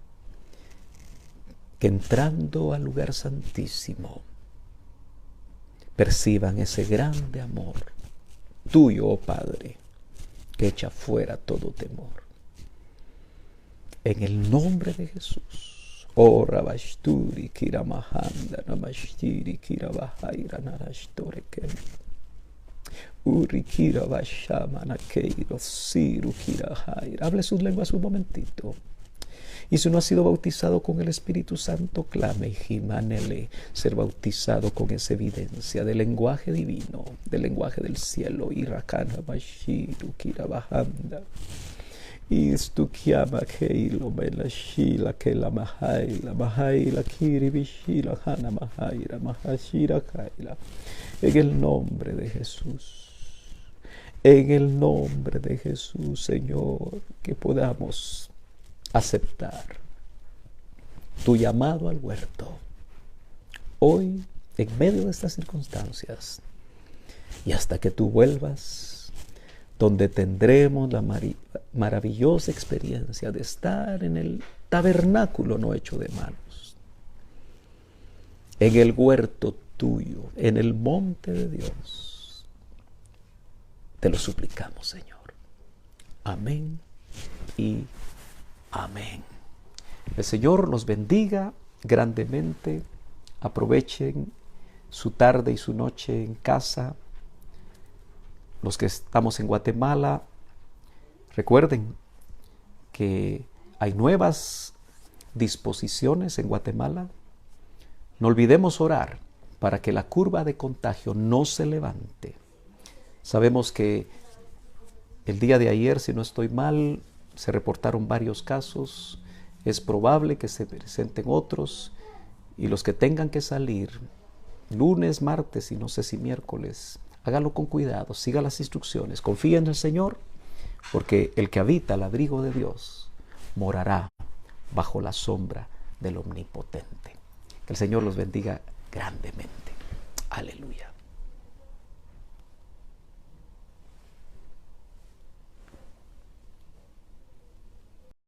que entrando al lugar santísimo perciban ese grande amor tuyo, oh Padre, que echa fuera todo temor. En el nombre de Jesús. Oh Rabashturi Kiramahanda Namashtiri Kirabahaira Narashtoreke Uri Kirabashamana Keiro Siru Kirahaira. Hable sus lenguas un momentito. Y si no ha sido bautizado con el Espíritu Santo, clame y gimánele ser bautizado con esa evidencia del lenguaje divino, del lenguaje del cielo. Irakana Bashiru Kirabahanda. Istukiama Keilo Melashila Kela Mahaila Kiri Bishila Hana Mahaira Mahashira Kaila. En el nombre de Jesús. En el nombre de Jesús, Señor, que podamos aceptar tu llamado al huerto hoy en medio de estas circunstancias y hasta que tú vuelvas, donde tendremos la maravillosa experiencia de estar en el tabernáculo no hecho de manos, en el huerto tuyo, en el monte de Dios. Te lo suplicamos, Señor. Amén y amén. El Señor los bendiga grandemente. Aprovechen su tarde y su noche en casa. Los que estamos en Guatemala, recuerden que hay nuevas disposiciones en Guatemala. No olvidemos orar para que la curva de contagio no se levante. Sabemos que el día de ayer, si no estoy mal, se reportaron varios casos. Es probable que se presenten otros. Y los que tengan que salir lunes, martes y no sé si miércoles, hágalo con cuidado, siga las instrucciones, confíe en el Señor, porque el que habita al abrigo de Dios morará bajo la sombra del Omnipotente. Que el Señor los bendiga grandemente. Aleluya.